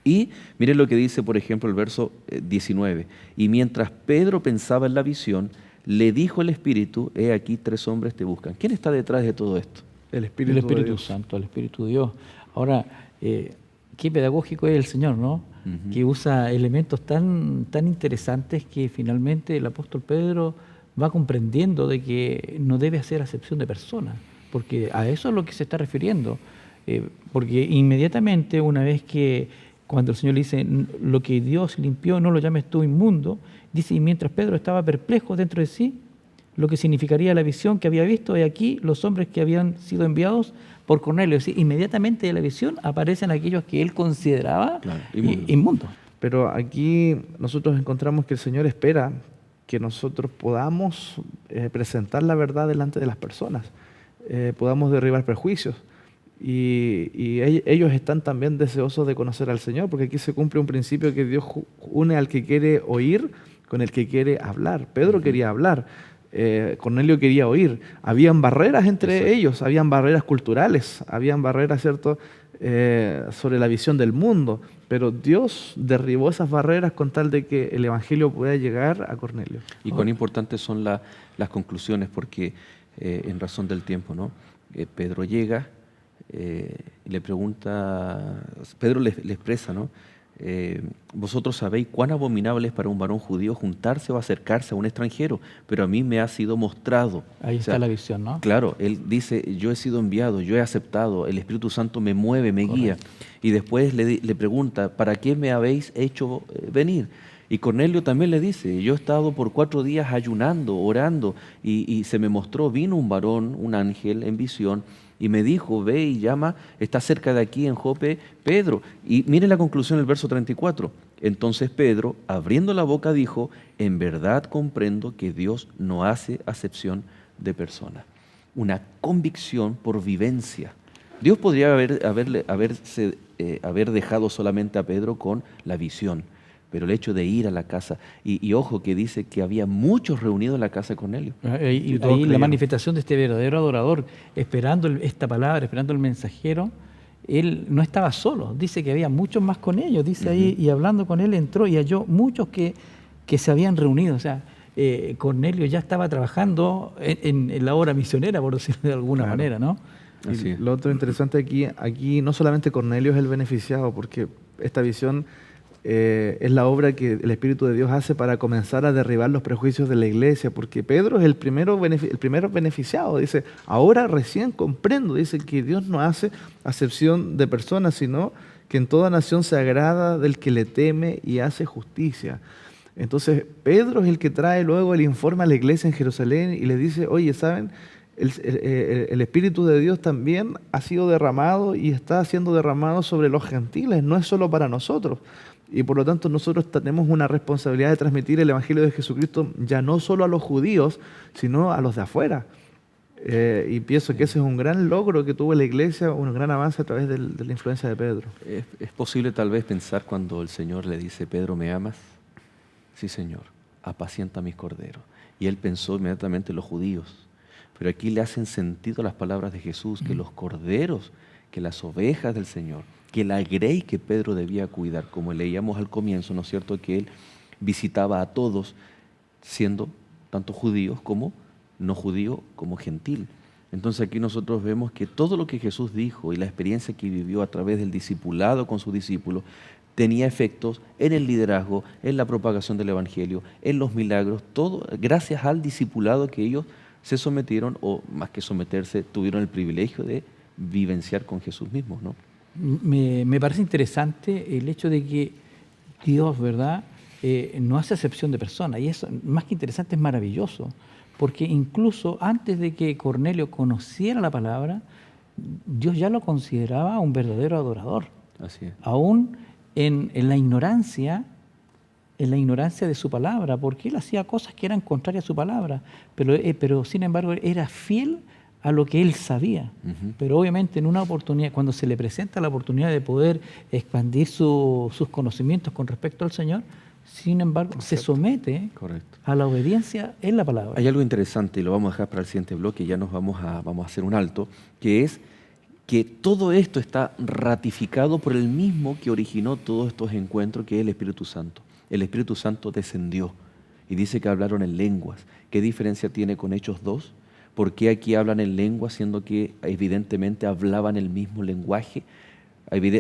Speaker 1: Y miren lo que dice, por ejemplo, el verso 19. Y mientras Pedro pensaba en la visión, le dijo el Espíritu, he aquí 3 hombres te buscan. ¿Quién está detrás de todo esto?
Speaker 3: El Espíritu,
Speaker 4: El Espíritu
Speaker 3: de Dios.
Speaker 4: Santo, el Espíritu de Dios. Ahora, Qué pedagógico es el Señor, ¿no? Que usa elementos tan interesantes que finalmente el apóstol Pedro va comprendiendo de que no debe hacer acepción de personas, porque a eso es lo que se está refiriendo. Porque inmediatamente, una vez que cuando el Señor le dice, lo que Dios limpió no lo llames tú inmundo, dice, y mientras Pedro estaba perplejo dentro de sí, lo que significaría la visión que había visto, y aquí los hombres que habían sido enviados por Cornelio. Es decir, inmediatamente de la visión aparecen aquellos que él consideraba inmundos.
Speaker 3: Pero aquí nosotros encontramos que el Señor espera que nosotros podamos presentar la verdad delante de las personas, podamos derribar prejuicios. Y ellos están también deseosos de conocer al Señor, porque aquí se cumple un principio que Dios une al que quiere oír con el que quiere hablar. Pedro quería hablar, Cornelio quería oír. Habían barreras entre ellos, habían barreras culturales, habían barreras, ¿cierto?, sobre la visión del mundo, pero Dios derribó esas barreras con tal de que el Evangelio pueda llegar a Cornelio.
Speaker 1: Y cuán importantes son las conclusiones, porque en razón del tiempo, ¿no? Pedro llega y le pregunta, Pedro le expresa, ¿no? Vosotros sabéis cuán abominable es para un varón judío juntarse o acercarse a un extranjero, pero a mí me ha sido mostrado.
Speaker 4: Ahí está la visión, ¿no?
Speaker 1: Claro, él dice, yo he sido enviado, yo he aceptado, el Espíritu Santo me mueve, me guía. Y después le pregunta, ¿para qué me habéis hecho venir? Y Cornelio también le dice, yo he estado por 4 días ayunando, orando, y se me mostró, vino un varón, un ángel en visión, y me dijo, ve y llama, está cerca de aquí en Jope, Pedro. Y miren la conclusión del verso 34. Entonces Pedro, abriendo la boca, dijo, en verdad comprendo que Dios no hace acepción de personas. Una convicción por vivencia. Dios podría haber dejado solamente a Pedro con la visión, pero el hecho de ir a la casa, y ojo que dice que había muchos reunidos en la casa de Cornelio.
Speaker 4: Y ahí la manifestación de este verdadero adorador, esperando esta palabra, esperando el mensajero, él no estaba solo, dice que había muchos más con ellos, dice ahí, y hablando con él entró y halló muchos que se habían reunido. O sea, Cornelio ya estaba trabajando en la obra misionera, por decirlo de alguna manera, ¿no?
Speaker 3: Y lo otro interesante aquí no solamente Cornelio es el beneficiado, porque esta visión es la obra que el Espíritu de Dios hace para comenzar a derribar los prejuicios de la iglesia, porque Pedro es el primero beneficiado. Dice, ahora recién comprendo, dice que Dios no hace acepción de personas, sino que en toda nación se agrada del que le teme y hace justicia. Entonces Pedro es el que trae luego el informe a la iglesia en Jerusalén y le dice, oye, ¿saben? El Espíritu de Dios también ha sido derramado y está siendo derramado sobre los gentiles, no es solo para nosotros. Y por lo tanto nosotros tenemos una responsabilidad de transmitir el Evangelio de Jesucristo ya no solo a los judíos, sino a los de afuera. Y pienso que ese es un gran logro que tuvo la iglesia, un gran avance a través de la influencia de Pedro.
Speaker 1: Es posible tal vez pensar cuando el Señor le dice, Pedro, ¿me amas? Sí, Señor, apacienta mis corderos. Y él pensó inmediatamente en los judíos. Pero aquí le hacen sentido las palabras de Jesús, que los corderos, que las ovejas del Señor, que la grey que Pedro debía cuidar, como leíamos al comienzo, ¿no es cierto?, que él visitaba a todos, siendo tanto judíos como no judío como gentil. Entonces aquí nosotros vemos que todo lo que Jesús dijo y la experiencia que vivió a través del discipulado con sus discípulos tenía efectos en el liderazgo, en la propagación del Evangelio, en los milagros, todo gracias al discipulado que ellos se sometieron, o más que someterse, tuvieron el privilegio de vivenciar con Jesús mismo, ¿no?
Speaker 4: Me parece interesante el hecho de que Dios, ¿verdad?, no hace acepción de personas, y eso, más que interesante, es maravilloso, porque incluso antes de que Cornelio conociera la palabra, Dios ya lo consideraba un verdadero adorador.
Speaker 1: Así es.
Speaker 4: Aún en la ignorancia de su palabra, porque él hacía cosas que eran contrarias a su palabra, pero sin embargo era fiel a lo que él sabía. Pero obviamente en una oportunidad, cuando se le presenta la oportunidad de poder expandir sus conocimientos con respecto al Señor, sin embargo se somete a la obediencia en la palabra.
Speaker 1: Hay algo interesante, y lo vamos a dejar para el siguiente bloque, ya nos vamos a hacer un alto, que es que todo esto está ratificado por el mismo que originó todos estos encuentros, que es el Espíritu Santo. El Espíritu Santo descendió y dice que hablaron en lenguas. ¿Qué diferencia tiene con Hechos 2? ¿Por qué aquí hablan en lenguas siendo que evidentemente hablaban el mismo lenguaje?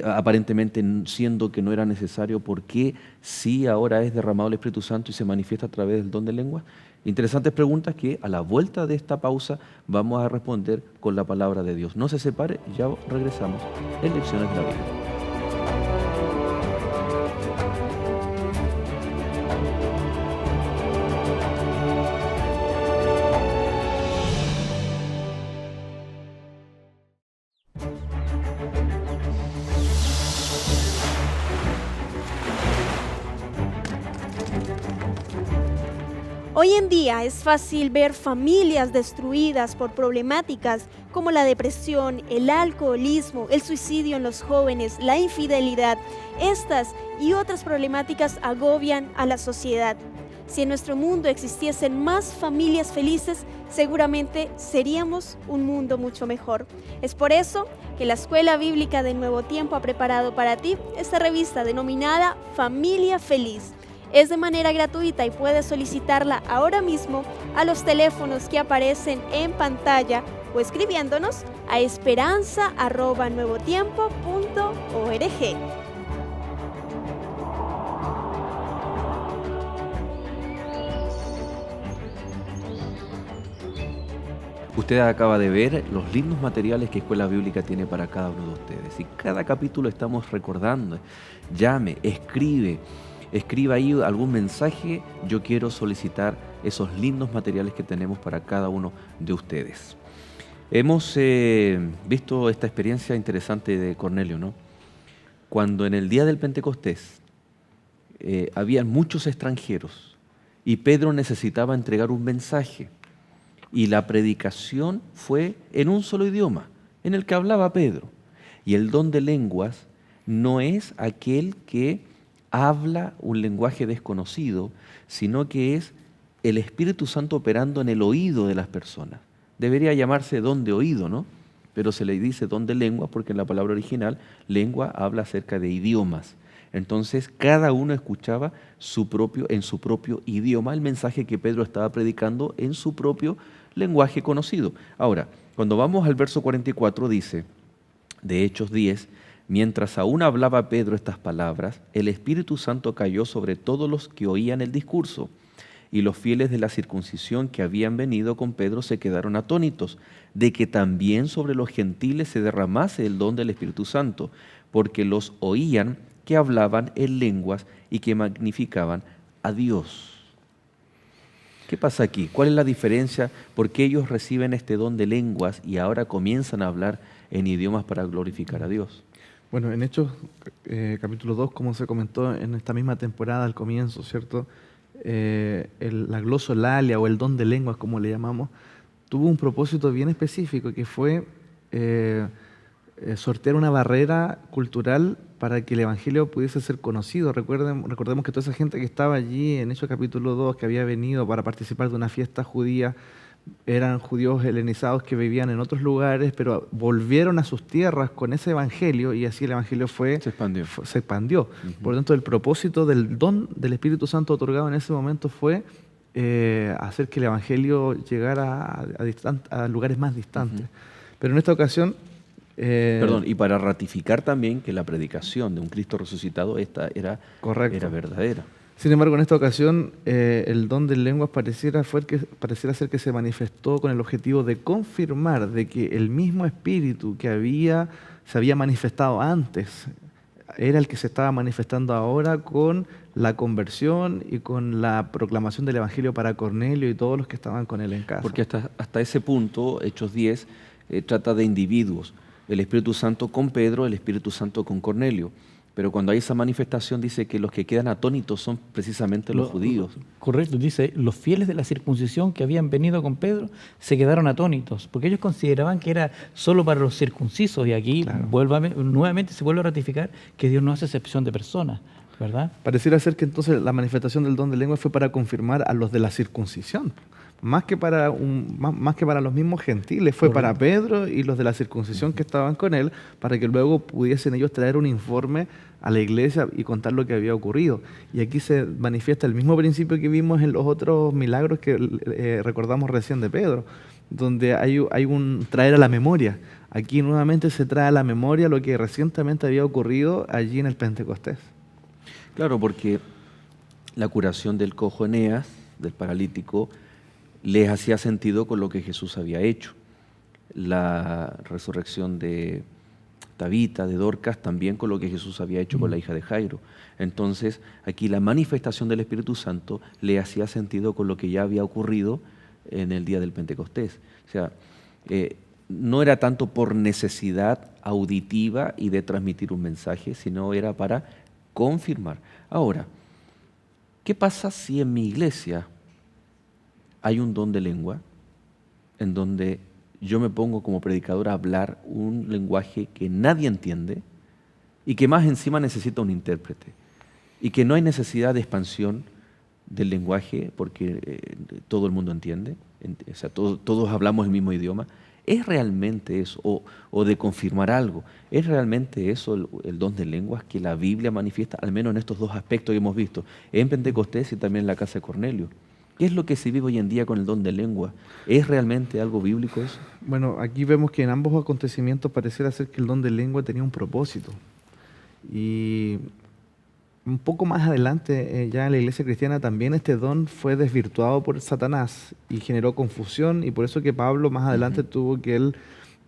Speaker 1: Aparentemente siendo que no era necesario, ¿por qué sí ahora es derramado el Espíritu Santo y se manifiesta a través del don de lengua? Interesantes preguntas que a la vuelta de esta pausa vamos a responder con la palabra de Dios. No se separe, ya regresamos en Lecciones de la Biblia.
Speaker 5: Hoy en día es fácil ver familias destruidas por problemáticas como la depresión, el alcoholismo, el suicidio en los jóvenes, la infidelidad. Estas y otras problemáticas agobian a la sociedad. Si en nuestro mundo existiesen más familias felices, seguramente seríamos un mundo mucho mejor. Es por eso que la Escuela Bíblica de Nuevo Tiempo ha preparado para ti esta revista denominada Familia Feliz. Es de manera gratuita y puedes solicitarla ahora mismo a los teléfonos que aparecen en pantalla o escribiéndonos a esperanza@nuevotiempo.org.
Speaker 1: Usted acaba de ver los lindos materiales que Escuela Bíblica tiene para cada uno de ustedes. Y cada capítulo estamos recordando. Llame, escriba ahí algún mensaje. Yo quiero solicitar esos lindos materiales que tenemos para cada uno de ustedes. Hemos visto esta experiencia interesante de Cornelio, ¿no? Cuando en el día del Pentecostés había muchos extranjeros y Pedro necesitaba entregar un mensaje. Y la predicación fue en un solo idioma, en el que hablaba Pedro. Y el don de lenguas no es aquel que habla un lenguaje desconocido, sino que es el Espíritu Santo operando en el oído de las personas. Debería llamarse don de oído, ¿no? Pero se le dice don de lengua porque en la palabra original, lengua habla acerca de idiomas. Entonces, cada uno escuchaba en su propio idioma el mensaje que Pedro estaba predicando en su propio lenguaje conocido. Ahora, cuando vamos al verso 44 dice, de Hechos 10, mientras aún hablaba Pedro estas palabras, el Espíritu Santo cayó sobre todos los que oían el discurso, y los fieles de la circuncisión que habían venido con Pedro se quedaron atónitos de que también sobre los gentiles se derramase el don del Espíritu Santo, porque los oían que hablaban en lenguas y que magnificaban a Dios. ¿Qué pasa aquí? ¿Cuál es la diferencia? ¿Por qué ellos reciben este don de lenguas y ahora comienzan a hablar en idiomas para glorificar a Dios?
Speaker 3: Bueno, en Hechos capítulo 2, como se comentó en esta misma temporada al comienzo, ¿cierto? La glosolalia o el don de lenguas, como le llamamos, tuvo un propósito bien específico que fue sortear una barrera cultural para que el Evangelio pudiese ser conocido. Recordemos que toda esa gente que estaba allí en Hechos capítulo 2, que había venido para participar de una fiesta judía, eran judíos helenizados que vivían en otros lugares, pero volvieron a sus tierras con ese Evangelio y así el Evangelio se expandió. Uh-huh. Por lo tanto, el propósito del don del Espíritu Santo otorgado en ese momento fue hacer que el Evangelio llegara a lugares más distantes. Uh-huh. Pero en esta ocasión...
Speaker 1: y para ratificar también que la predicación de un Cristo resucitado era verdadera.
Speaker 3: Sin embargo, en esta ocasión, el don de lenguas pareciera ser que se manifestó con el objetivo de confirmar de que el mismo Espíritu que se había manifestado antes era el que se estaba manifestando ahora con la conversión y con la proclamación del Evangelio para Cornelio y todos los que estaban con él en casa.
Speaker 1: Porque hasta ese punto, Hechos 10, trata de individuos. El Espíritu Santo con Pedro, el Espíritu Santo con Cornelio. Pero cuando hay esa manifestación dice que los que quedan atónitos son precisamente los judíos.
Speaker 4: Correcto, dice, los fieles de la circuncisión que habían venido con Pedro se quedaron atónitos, porque ellos consideraban que era solo para los circuncisos, y aquí nuevamente se vuelve a ratificar que Dios no hace excepción de personas, ¿verdad?
Speaker 3: Pareciera ser que entonces la manifestación del don de lengua fue para confirmar a los de la circuncisión. Más que para los mismos gentiles, fue para Pedro y los de la circuncisión que estaban con él, para que luego pudiesen ellos traer un informe a la iglesia y contar lo que había ocurrido. Y aquí se manifiesta el mismo principio que vimos en los otros milagros que recordamos recién de Pedro, donde hay un traer a la memoria. Aquí nuevamente se trae a la memoria lo que recientemente había ocurrido allí en el Pentecostés.
Speaker 1: Claro, porque la curación del cojo Eneas, del paralítico, les hacía sentido con lo que Jesús había hecho. La resurrección de Tabita, de Dorcas, también con lo que Jesús había hecho con la hija de Jairo. Entonces, aquí la manifestación del Espíritu Santo le hacía sentido con lo que ya había ocurrido en el día del Pentecostés. O sea, no era tanto por necesidad auditiva y de transmitir un mensaje, sino era para confirmar. Ahora, ¿qué pasa si en mi iglesia hay un don de lengua en donde yo me pongo como predicador a hablar un lenguaje que nadie entiende y que más encima necesita un intérprete y que no hay necesidad de expansión del lenguaje porque todo el mundo entiende, o sea, todos hablamos el mismo idioma? ¿Es realmente eso? O de confirmar algo, ¿es realmente eso el don de lenguas que la Biblia manifiesta, al menos en estos dos aspectos que hemos visto, en Pentecostés y también en la casa de Cornelio? ¿Qué es lo que se vive hoy en día con el don de lengua? ¿Es realmente algo bíblico eso?
Speaker 3: Bueno, aquí vemos que en ambos acontecimientos pareciera ser que el don de lengua tenía un propósito. Y un poco más adelante, ya en la iglesia cristiana, también este don fue desvirtuado por Satanás y generó confusión, y por eso que Pablo más adelante tuvo que él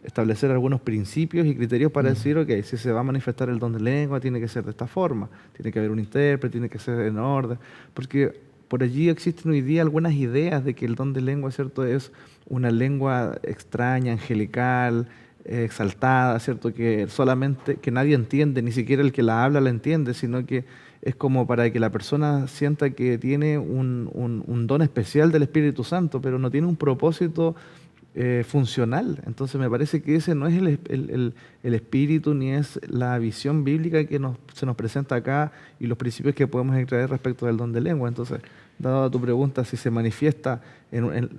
Speaker 3: establecer algunos principios y criterios para decir, ok, si se va a manifestar el don de lengua, tiene que ser de esta forma, tiene que haber un intérprete, tiene que ser en orden, porque por allí existen hoy día algunas ideas de que el don de lengua, ¿cierto?, es una lengua extraña, angelical, exaltada, ¿cierto?, que solamente, que nadie entiende, ni siquiera el que la habla la entiende, sino que es como para que la persona sienta que tiene un don especial del Espíritu Santo, pero no tiene un propósito funcional. Entonces me parece que ese no es el espíritu ni es la visión bíblica que se nos presenta acá y los principios que podemos extraer respecto del don de lengua. Entonces, dado a tu pregunta, si se manifiesta,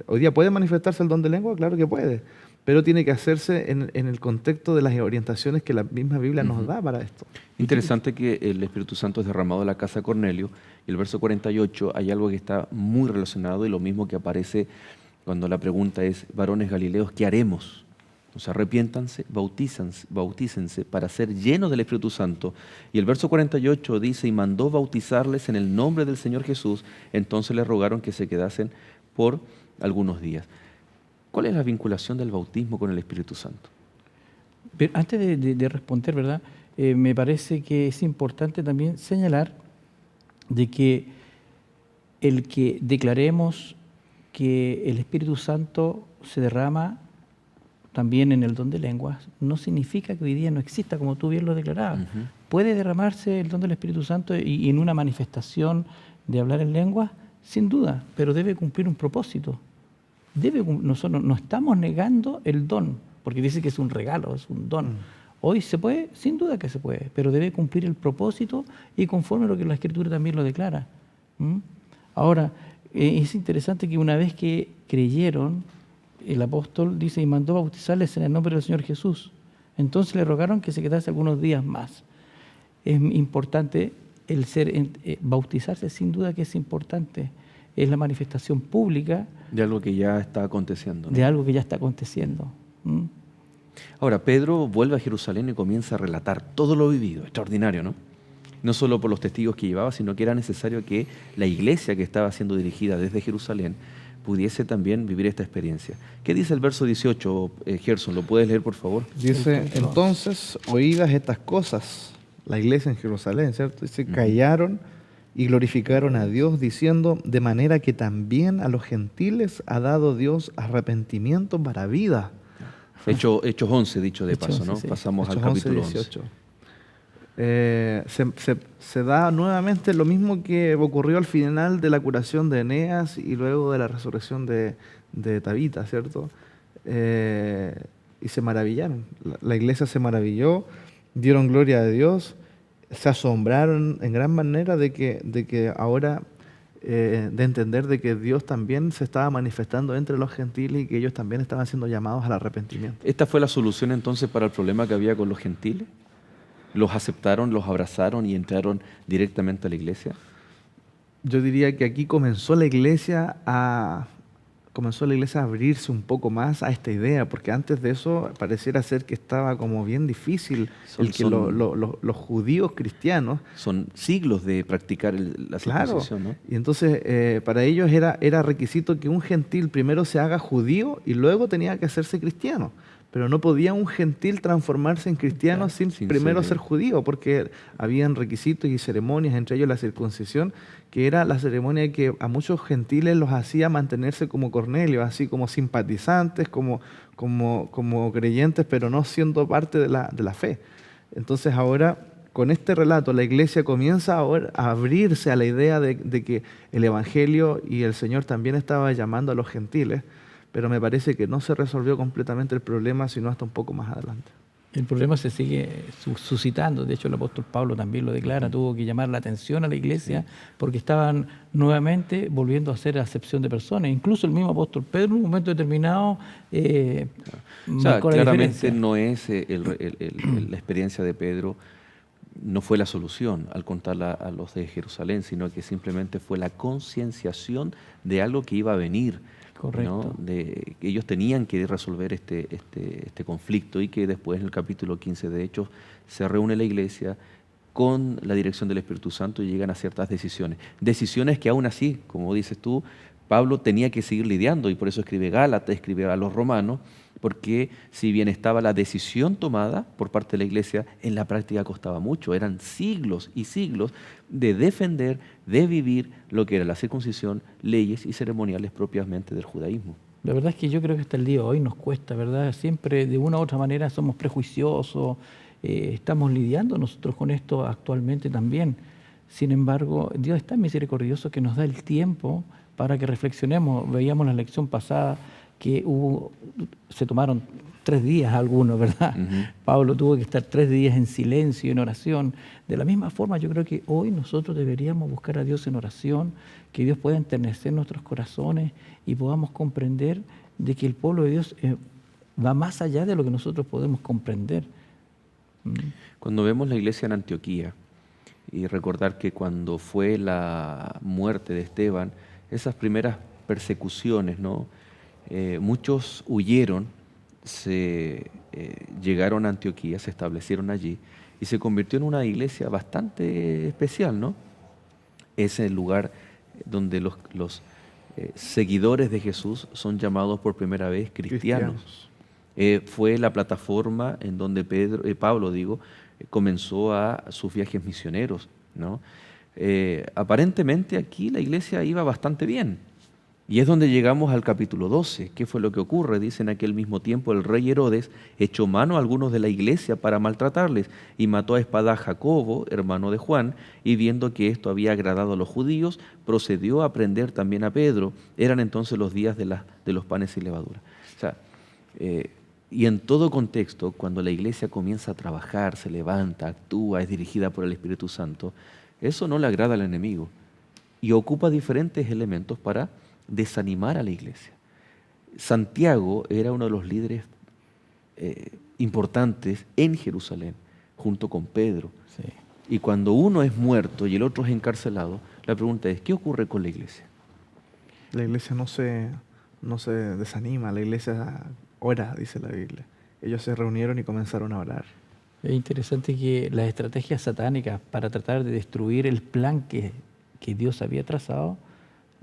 Speaker 3: hoy día ¿puede manifestarse el don de lengua? Claro que puede, pero tiene que hacerse en el contexto de las orientaciones que la misma Biblia nos da para esto.
Speaker 1: Interesante que el Espíritu Santo es derramado en la casa de Cornelio, y el verso 48 hay algo que está muy relacionado y lo mismo que aparece cuando la pregunta es, varones galileos, ¿qué haremos? O sea, arrepiéntanse, bautícense para ser llenos del Espíritu Santo. Y el verso 48 dice, y mandó bautizarles en el nombre del Señor Jesús, entonces les rogaron que se quedasen por algunos días. ¿Cuál es la vinculación del bautismo con el Espíritu Santo?
Speaker 4: Pero antes de responder, ¿verdad? Me parece que es importante también señalar de que el que declaremos que el Espíritu Santo se derrama también en el don de lenguas, no significa que hoy día no exista, como tú bien lo declarabas. ¿Puede derramarse el don del Espíritu Santo y en una manifestación de hablar en lenguas? Sin duda, pero debe cumplir un propósito. Nosotros no estamos negando el don, porque dice que es un regalo, es un don. Hoy se puede, sin duda que se puede, pero debe cumplir el propósito y conforme a lo que la Escritura también lo declara. Ahora, es interesante que una vez que creyeron, el apóstol dice, y mandó bautizarles en el nombre del Señor Jesús. Entonces le rogaron que se quedase algunos días más. Es importante el bautizarse, sin duda que es importante. Es la manifestación pública
Speaker 1: de algo que ya está aconteciendo, ¿no?
Speaker 4: De algo que ya está aconteciendo.
Speaker 1: Ahora, Pedro vuelve a Jerusalén y comienza a relatar todo lo vivido, extraordinario, ¿no? No solo por los testigos que llevaba, sino que era necesario que la iglesia que estaba siendo dirigida desde Jerusalén pudiese también vivir esta experiencia. ¿Qué dice el verso 18, Gerson? ¿Lo puedes leer, por favor?
Speaker 3: Dice, entonces, oídas estas cosas, la iglesia en Jerusalén, ¿cierto? Dice, callaron y glorificaron a Dios, diciendo, de manera que también a los gentiles ha dado Dios arrepentimiento para vida.
Speaker 1: Hechos 11, dicho de paso, ¿no? Sí. Pasamos Hechos al capítulo 11.
Speaker 3: Se da nuevamente lo mismo que ocurrió al final de la curación de Eneas y luego de la resurrección de Tabita, ¿cierto? Y se maravillaron. La iglesia se maravilló, dieron gloria a Dios, se asombraron en gran manera de que ahora, de entender de que Dios también se estaba manifestando entre los gentiles y que ellos también estaban siendo llamados al arrepentimiento.
Speaker 1: ¿Esta fue la solución entonces para el problema que había con los gentiles? ¿Los aceptaron, los abrazaron y entraron directamente a la iglesia?
Speaker 3: Yo diría que aquí comenzó la iglesia a comenzó la iglesia a abrirse un poco más a esta idea, porque antes de eso pareciera ser que estaba como bien difícil los judíos cristianos.
Speaker 1: Son siglos de practicar la circuncisión, ¿no?
Speaker 3: Y entonces para ellos era requisito que un gentil primero se haga judío y luego tenía que hacerse cristiano. Pero no podía un gentil transformarse en cristiano sin primero ser judío, porque habían requisitos y ceremonias, entre ellos la circuncisión, que era la ceremonia que a muchos gentiles los hacía mantenerse como Cornelio, así como simpatizantes, como creyentes, pero no siendo parte de la fe. Entonces ahora, con este relato, la iglesia comienza ahora a abrirse a la idea de que el Evangelio y el Señor también estaba llamando a los gentiles, pero me parece que no se resolvió completamente el problema, sino hasta un poco más adelante.
Speaker 4: El problema se sigue suscitando. De hecho, el apóstol Pablo también lo declara. Tuvo que llamar la atención a la iglesia porque estaban nuevamente volviendo a hacer acepción de personas. Incluso el mismo apóstol Pedro, en un momento determinado, marcó la
Speaker 1: claramente
Speaker 4: diferencia.
Speaker 1: no es la experiencia de Pedro, no fue la solución al contarla a los de Jerusalén, sino que simplemente fue la concienciación de algo que iba a venir.
Speaker 4: Correcto.
Speaker 1: ¿No? De que ellos tenían que resolver este conflicto, y que después en el capítulo 15 de Hechos se reúne la iglesia con la dirección del Espíritu Santo y llegan a ciertas decisiones. Decisiones que aún así, como dices tú, Pablo tenía que seguir lidiando, y por eso escribe Gálatas, escribe a los romanos, porque si bien estaba la decisión tomada por parte de la iglesia, en la práctica costaba mucho. Eran siglos y siglos de defender, de vivir lo que era la circuncisión, leyes y ceremoniales propiamente del judaísmo.
Speaker 4: La verdad es que yo creo que hasta el día de hoy nos cuesta, ¿verdad? Siempre de una u otra manera somos prejuiciosos, estamos lidiando nosotros con esto actualmente también. Sin embargo, Dios es tan misericordioso que nos da el tiempo para que reflexionemos. Veíamos la lección pasada que se tomaron 3 días algunos, ¿verdad? Pablo tuvo que estar 3 días en silencio, en oración. De la misma forma, yo creo que hoy nosotros deberíamos buscar a Dios en oración, que Dios pueda enternecer nuestros corazones y podamos comprender de que el pueblo de Dios va más allá de lo que nosotros podemos comprender.
Speaker 1: Cuando vemos la iglesia en Antioquía, y recordar que cuando fue la muerte de Esteban, esas primeras persecuciones, ¿no? Muchos huyeron, llegaron a Antioquía, se establecieron allí y se convirtió en una iglesia bastante especial, ¿no? Es el lugar donde los seguidores de Jesús son llamados por primera vez cristianos. Fue la plataforma en donde Pablo comenzó sus viajes misioneros, ¿no? Aparentemente aquí la iglesia iba bastante bien. Y es donde llegamos al capítulo 12. ¿Qué fue lo que ocurre? Dice: en aquel mismo tiempo el rey Herodes echó mano a algunos de la iglesia para maltratarles y mató a espada a Jacobo, hermano de Juan, y viendo que esto había agradado a los judíos, procedió a prender también a Pedro. Eran entonces los días de los panes sin levadura. O sea, y en todo contexto, cuando la iglesia comienza a trabajar, se levanta, actúa, es dirigida por el Espíritu Santo, eso no le agrada al enemigo y ocupa diferentes elementos para desanimar a la iglesia. Santiago era uno de los líderes importantes en Jerusalén, junto con Pedro.
Speaker 4: Sí.
Speaker 1: Y cuando uno es muerto y el otro es encarcelado, la pregunta es: ¿qué ocurre con la iglesia?
Speaker 3: La iglesia no se desanima, la iglesia ora, dice la Biblia. Ellos se reunieron y comenzaron a orar.
Speaker 4: Es interesante que las estrategias satánicas para tratar de destruir el plan que Dios había trazado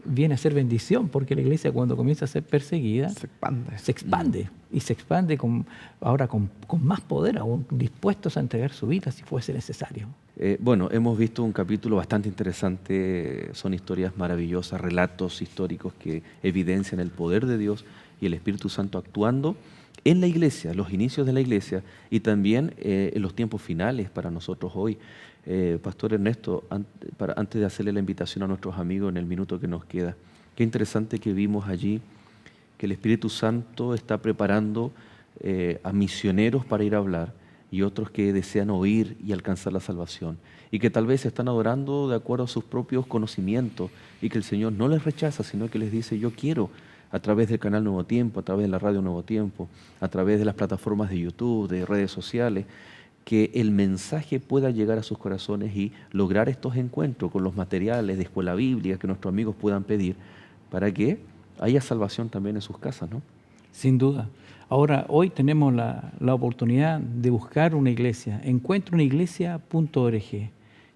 Speaker 4: viene a ser bendición, porque la iglesia, cuando comienza a ser perseguida, se expande y se expande ahora con más poder, aún dispuestos a entregar su vida si fuese necesario.
Speaker 1: Bueno, hemos visto un capítulo bastante interesante. Son historias maravillosas, relatos históricos que evidencian el poder de Dios y el Espíritu Santo actuando en la iglesia, los inicios de la iglesia, y también en los tiempos finales para nosotros hoy. Pastor Ernesto, antes de hacerle la invitación a nuestros amigos en el minuto que nos queda, qué interesante que vimos allí que el Espíritu Santo está preparando a misioneros para ir a hablar, y otros que desean oír y alcanzar la salvación, y que tal vez están adorando de acuerdo a sus propios conocimientos, y que el Señor no les rechaza, sino que les dice: yo quiero, a través del canal Nuevo Tiempo, a través de la radio Nuevo Tiempo, a través de las plataformas de YouTube, de redes sociales, que el mensaje pueda llegar a sus corazones y lograr estos encuentros con los materiales de escuela bíblica que nuestros amigos puedan pedir, para que haya salvación también en sus casas, ¿no?
Speaker 4: Sin duda. Ahora, hoy tenemos la oportunidad de buscar una iglesia. Encuentrouniglesia.org.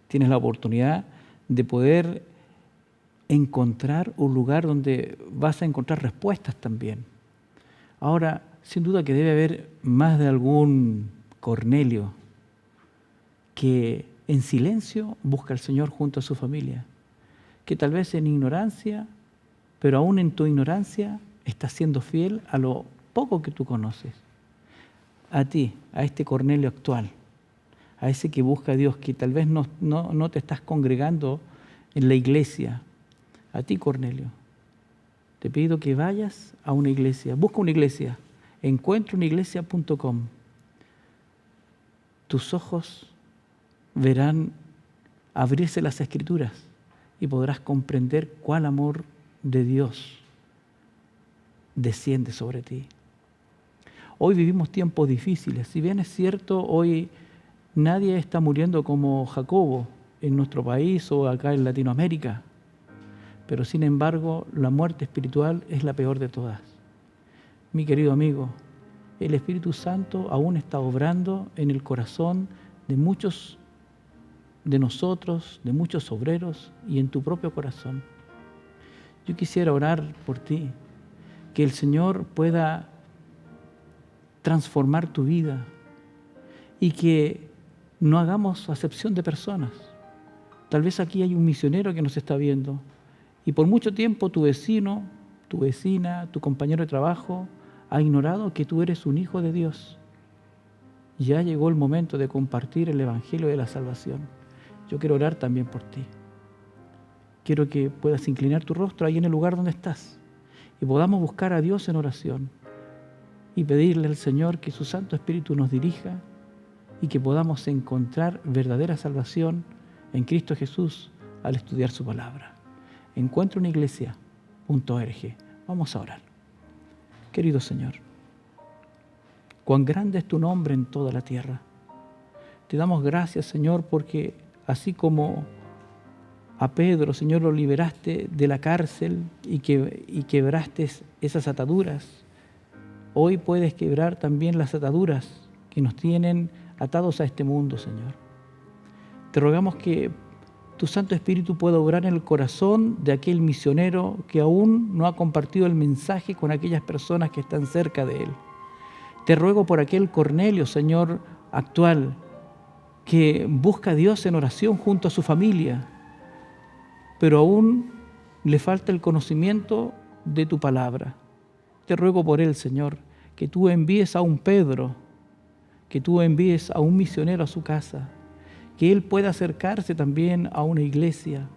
Speaker 4: Tienes la oportunidad de poder encontrar un lugar donde vas a encontrar respuestas también. Ahora, sin duda que debe haber más de algún Cornelio que en silencio busca al Señor junto a su familia, que tal vez en ignorancia, pero aún en tu ignorancia estás siendo fiel a lo poco que tú conoces. A ti, a este Cornelio actual, a ese que busca a Dios, que tal vez no te estás congregando en la iglesia. A ti, Cornelio, te pido que vayas a una iglesia, busca una iglesia, encuentrouniglesia.com. Tus ojos verán abrirse las Escrituras y podrás comprender cuál amor de Dios desciende sobre ti. Hoy vivimos tiempos difíciles. Si bien es cierto, hoy nadie está muriendo como Jacobo en nuestro país o acá en Latinoamérica, pero sin embargo la muerte espiritual es la peor de todas. Mi querido amigo, el Espíritu Santo aún está obrando en el corazón de muchos de nosotros, de muchos obreros y en tu propio corazón. Yo quisiera orar por ti, que el Señor pueda transformar tu vida y que no hagamos acepción de personas. Tal vez aquí hay un misionero que nos está viendo y por mucho tiempo tu vecino, tu vecina, tu compañero de trabajo ha ignorado que tú eres un hijo de Dios. Ya llegó el momento de compartir el Evangelio de la salvación. Yo quiero orar también por ti. Quiero que puedas inclinar tu rostro ahí en el lugar donde estás y podamos buscar a Dios en oración y pedirle al Señor que su Santo Espíritu nos dirija y que podamos encontrar verdadera salvación en Cristo Jesús al estudiar su palabra. Encuentrouniglesia.org. Vamos a orar. Querido Señor, cuán grande es tu nombre en toda la tierra. Te damos gracias, Señor, porque así como a Pedro, Señor, lo liberaste de la cárcel y quebraste esas ataduras, hoy puedes quebrar también las ataduras que nos tienen atados a este mundo, Señor. Te rogamos que tu Santo Espíritu pueda obrar en el corazón de aquel misionero que aún no ha compartido el mensaje con aquellas personas que están cerca de él. Te ruego por aquel Cornelio, Señor, actual, que busca a Dios en oración junto a su familia, pero aún le falta el conocimiento de tu palabra. Te ruego por él, Señor, que tú envíes a un Pedro, que tú envíes a un misionero a su casa, que él pueda acercarse también a una iglesia.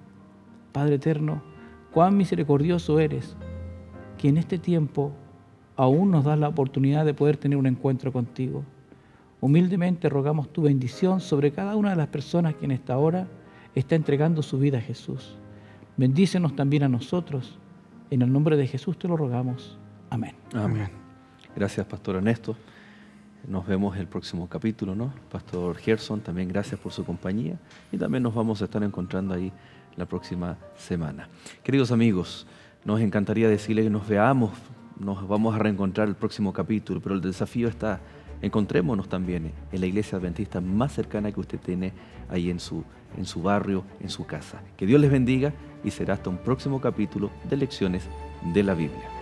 Speaker 4: Padre eterno, cuán misericordioso eres, que en este tiempo aún nos das la oportunidad de poder tener un encuentro contigo. Humildemente rogamos tu bendición sobre cada una de las personas que en esta hora está entregando su vida a Jesús. Bendícenos también a nosotros. En el nombre de Jesús te lo rogamos. Amén.
Speaker 1: Amén. Gracias, Pastor Ernesto. Nos vemos el próximo capítulo, ¿no? Pastor Gerson, también gracias por su compañía y también nos vamos a estar encontrando ahí la próxima semana. Queridos amigos, nos encantaría decirles que nos veamos, nos vamos a reencontrar el próximo capítulo, pero el desafío está, encontrémonos también en la iglesia adventista más cercana que usted tiene ahí en su barrio, en su casa. Que Dios les bendiga y será hasta un próximo capítulo de Lecciones de la Biblia.